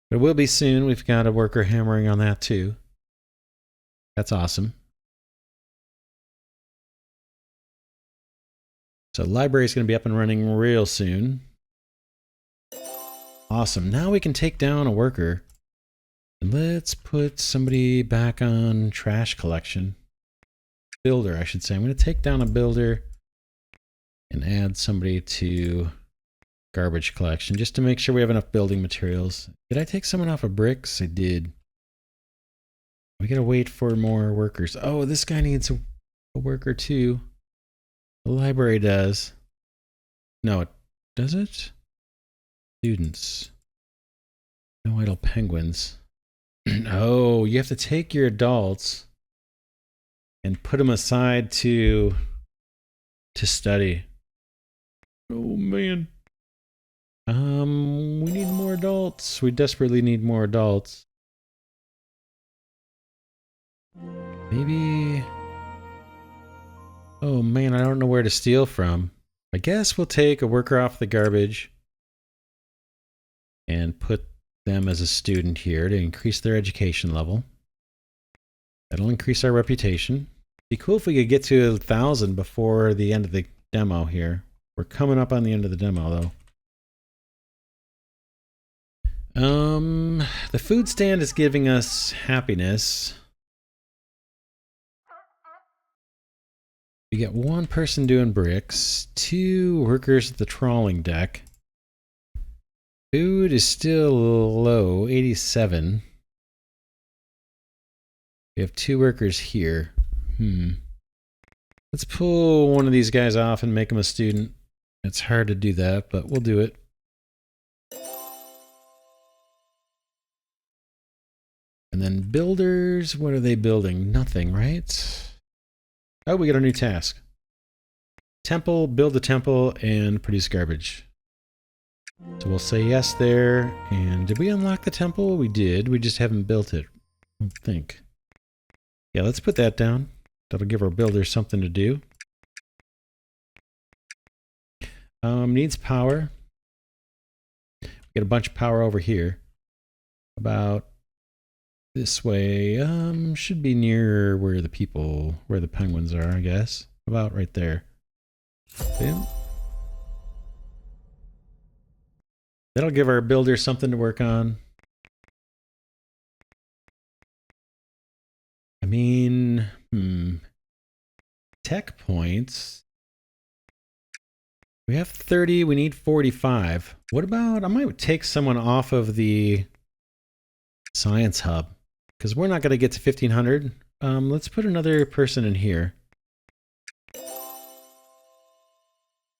A: But it will be soon. We've got a worker hammering on that too. That's awesome. So the library is going to be up and running real soon. Awesome. Now we can take down a worker. And let's put somebody back on trash collection. Builder, I should say. I'm going to take down a builder and add somebody to garbage collection just to make sure we have enough building materials. Did I take someone off of bricks? I did. We gotta wait for more workers. Oh, this guy needs a worker too. The library does. No, does it? Students. No idle penguins. Oh, you have to take your adults and put them aside to study. Oh man. We need more adults. We desperately need more adults. Maybe. Oh man, I don't know where to steal from. I guess we'll take a worker off the garbage and put them as a student here to increase their education level. That'll increase our reputation. Be cool if we could get to 1,000 before the end of the demo here. We're coming up on the end of the demo though. The food stand is giving us happiness. We get 1 person doing bricks, 2 workers at the trawling deck. Food is still low, 87. We have 2 workers here. Let's pull one of these guys off and make him a student. It's hard to do that, but we'll do it. And then builders, what are they building? Nothing, right? Oh, we got a new task. Temple, build a temple, and produce garbage. So we'll say yes there. And did we unlock the temple? We did. We just haven't built it, I don't think. Yeah, let's put that down. That'll give our builders something to do. Needs power. We get a bunch of power over here. About this way. Should be near where the penguins are, I guess. About right there. Boom. That'll give our builders something to work on. I mean, tech points. We have 30, we need 45. What about, I might take someone off of the science hub, because we're not going to get to 1500. Let's put another person in here. I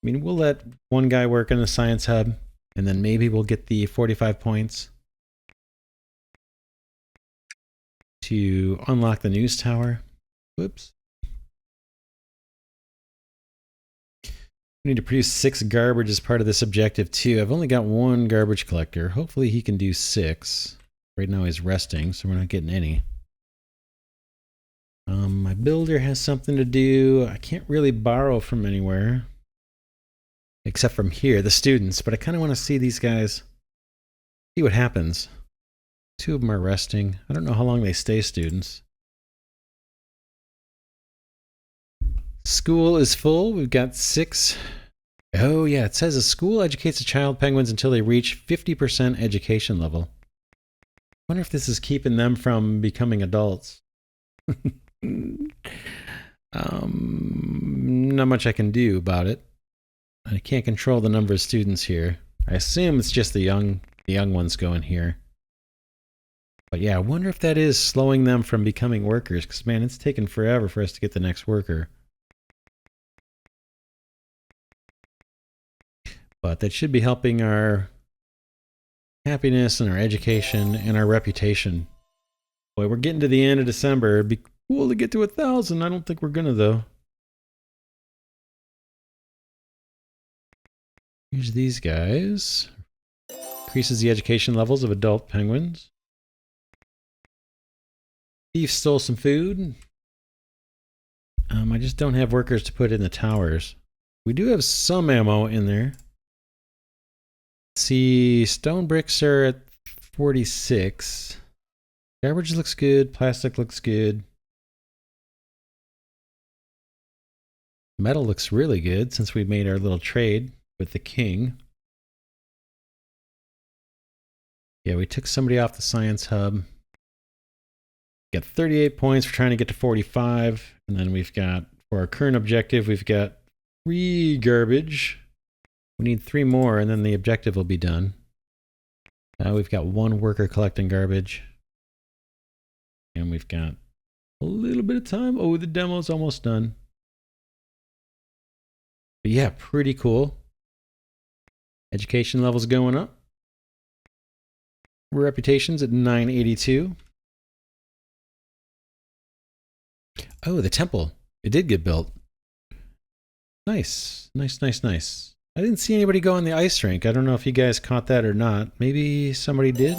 A: mean, we'll let one guy work in the science hub, and then maybe we'll get the 45 points to unlock the news tower. Whoops. We need to produce 6 garbage as part of this objective too. I've only got 1 garbage collector. Hopefully he can do 6. Right now he's resting, so we're not getting any. My builder has something to do. I can't really borrow from anywhere. Except from here, the students. But I kind of want to see these guys. See what happens. 2 of them are resting. I don't know how long they stay students. School is full. We've got 6. Oh yeah, it says a school educates a child penguins until they reach 50% education level. I wonder if this is keeping them from becoming adults. Not much I can do about it. I can't control the number of students here. I assume it's just the young ones going here. But yeah, I wonder if that is slowing them from becoming workers, because man, it's taken forever for us to get the next worker. But that should be helping our happiness and our education and our reputation. Boy, we're getting to the end of December. It'd be cool to get to 1,000. I don't think we're gonna though. Here's these guys. Increases the education levels of adult penguins. Thief stole some food. I just don't have workers to put in the towers. We do have some ammo in there. See, stone bricks are at 46. Garbage looks good. Plastic looks good. Metal looks really good since we made our little trade with the king. Yeah, we took somebody off the science hub. Got 38 points for trying to get to 45. And then we've got, for our current objective, we've got 3 garbage. We need 3 more and then the objective will be done. Now we've got 1 worker collecting garbage. And we've got a little bit of time. Oh, the demo's almost done. But yeah, pretty cool. Education levels going up. Reputation's at 982. Oh, the temple. It did get built. Nice. Nice, nice, nice. I didn't see anybody go on the ice rink. I don't know if you guys caught that or not. Maybe somebody did?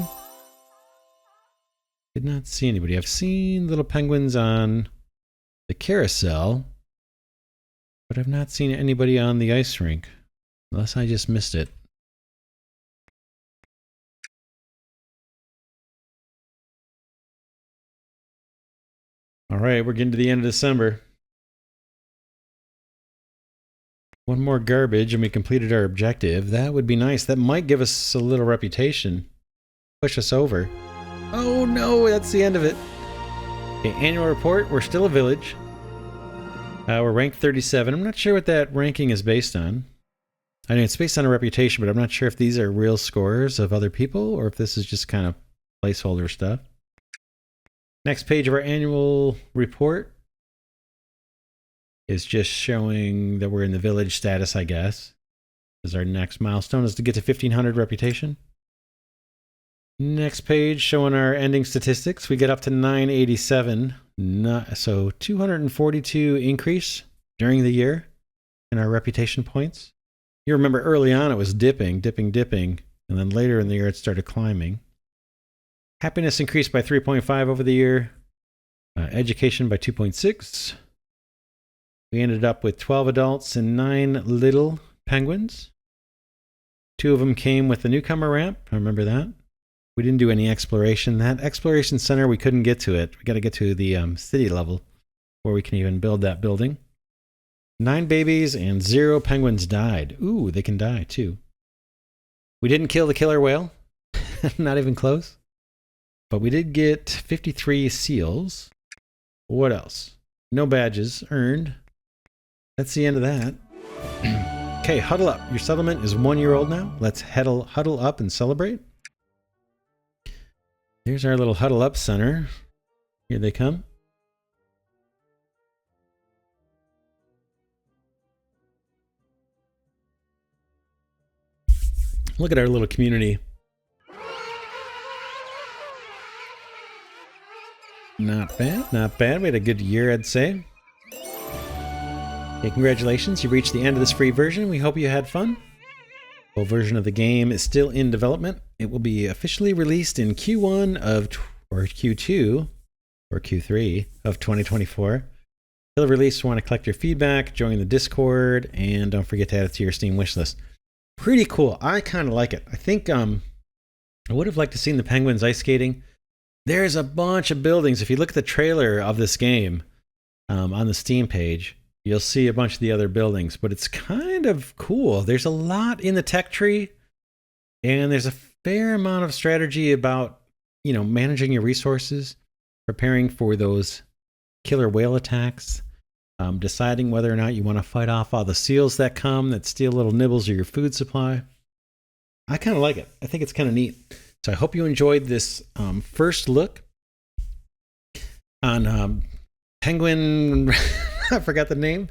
A: Did not see anybody. I've seen little penguins on the carousel, but I've not seen anybody on the ice rink. Unless I just missed it. All right, we're getting to the end of December. 1 more garbage and we completed our objective. That would be nice. That might give us a little reputation. Push us over. Oh no, that's the end of it. Okay, annual report. We're still a village. We're ranked 37. I'm not sure what that ranking is based on. I mean, it's based on a reputation, but I'm not sure if these are real scores of other people or if this is just kind of placeholder stuff. Next page of our annual report. is just showing that we're in the village status, I guess. Because our next milestone is to get to 1500 reputation. Next page showing our ending statistics. We get up to 987. So 242 increase during the year in our reputation points. You remember early on it was dipping, and then later in the year it started climbing. Happiness increased by 3.5 over the year. Education by 2.6. We ended up with 12 adults and 9 little penguins. 2 of them came with the newcomer ramp. I remember that. We didn't do any exploration. That exploration center, we couldn't get to it. We got to get to the city level where we can even build that building. 9 babies and 0 penguins died. Ooh, they can die too. We didn't kill the killer whale. Not even close. But we did get 53 seals. What else? No badges earned. That's the end of that. Okay, huddle up. Your settlement is 1 year old now. Let's huddle up and celebrate. Here's our little huddle up center. Here they come. Look at our little community. Not bad, not bad. We had a good year, I'd say. Okay, congratulations. You've reached the end of this free version. We hope you had fun. Full version of the game is still in development. It will be officially released in Q1 or Q2 or Q3 of 2024. Till release, want to collect your feedback, join the Discord, and don't forget to add it to your Steam wishlist. Pretty cool. I kind of like it. I think I would have liked to seen the penguins ice skating. There's a bunch of buildings. If you look at the trailer of this game on the Steam page, you'll see a bunch of the other buildings, but it's kind of cool. There's a lot in the tech tree, and there's a fair amount of strategy about, managing your resources, preparing for those killer whale attacks, deciding whether or not you want to fight off all the seals that come that steal little nibbles of your food supply. I kind of like it. I think it's kind of neat. So I hope you enjoyed this first look on Penguin. I forgot the name,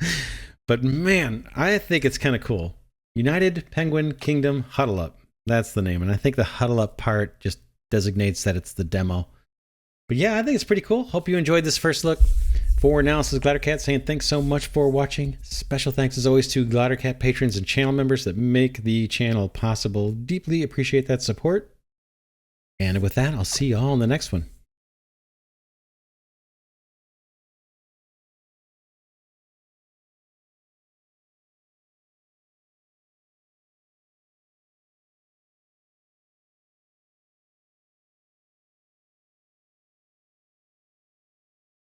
A: but man, I think it's kind of cool. United Penguin Kingdom Huddle Up. That's the name. And I think the Huddle Up part just designates that it's the demo. But yeah, I think it's pretty cool. Hope you enjoyed this first look. For now, this is Glidercat saying thanks so much for watching. Special thanks as always to Glidercat patrons and channel members that make the channel possible. Deeply appreciate that support. And with that, I'll see you all in the next one.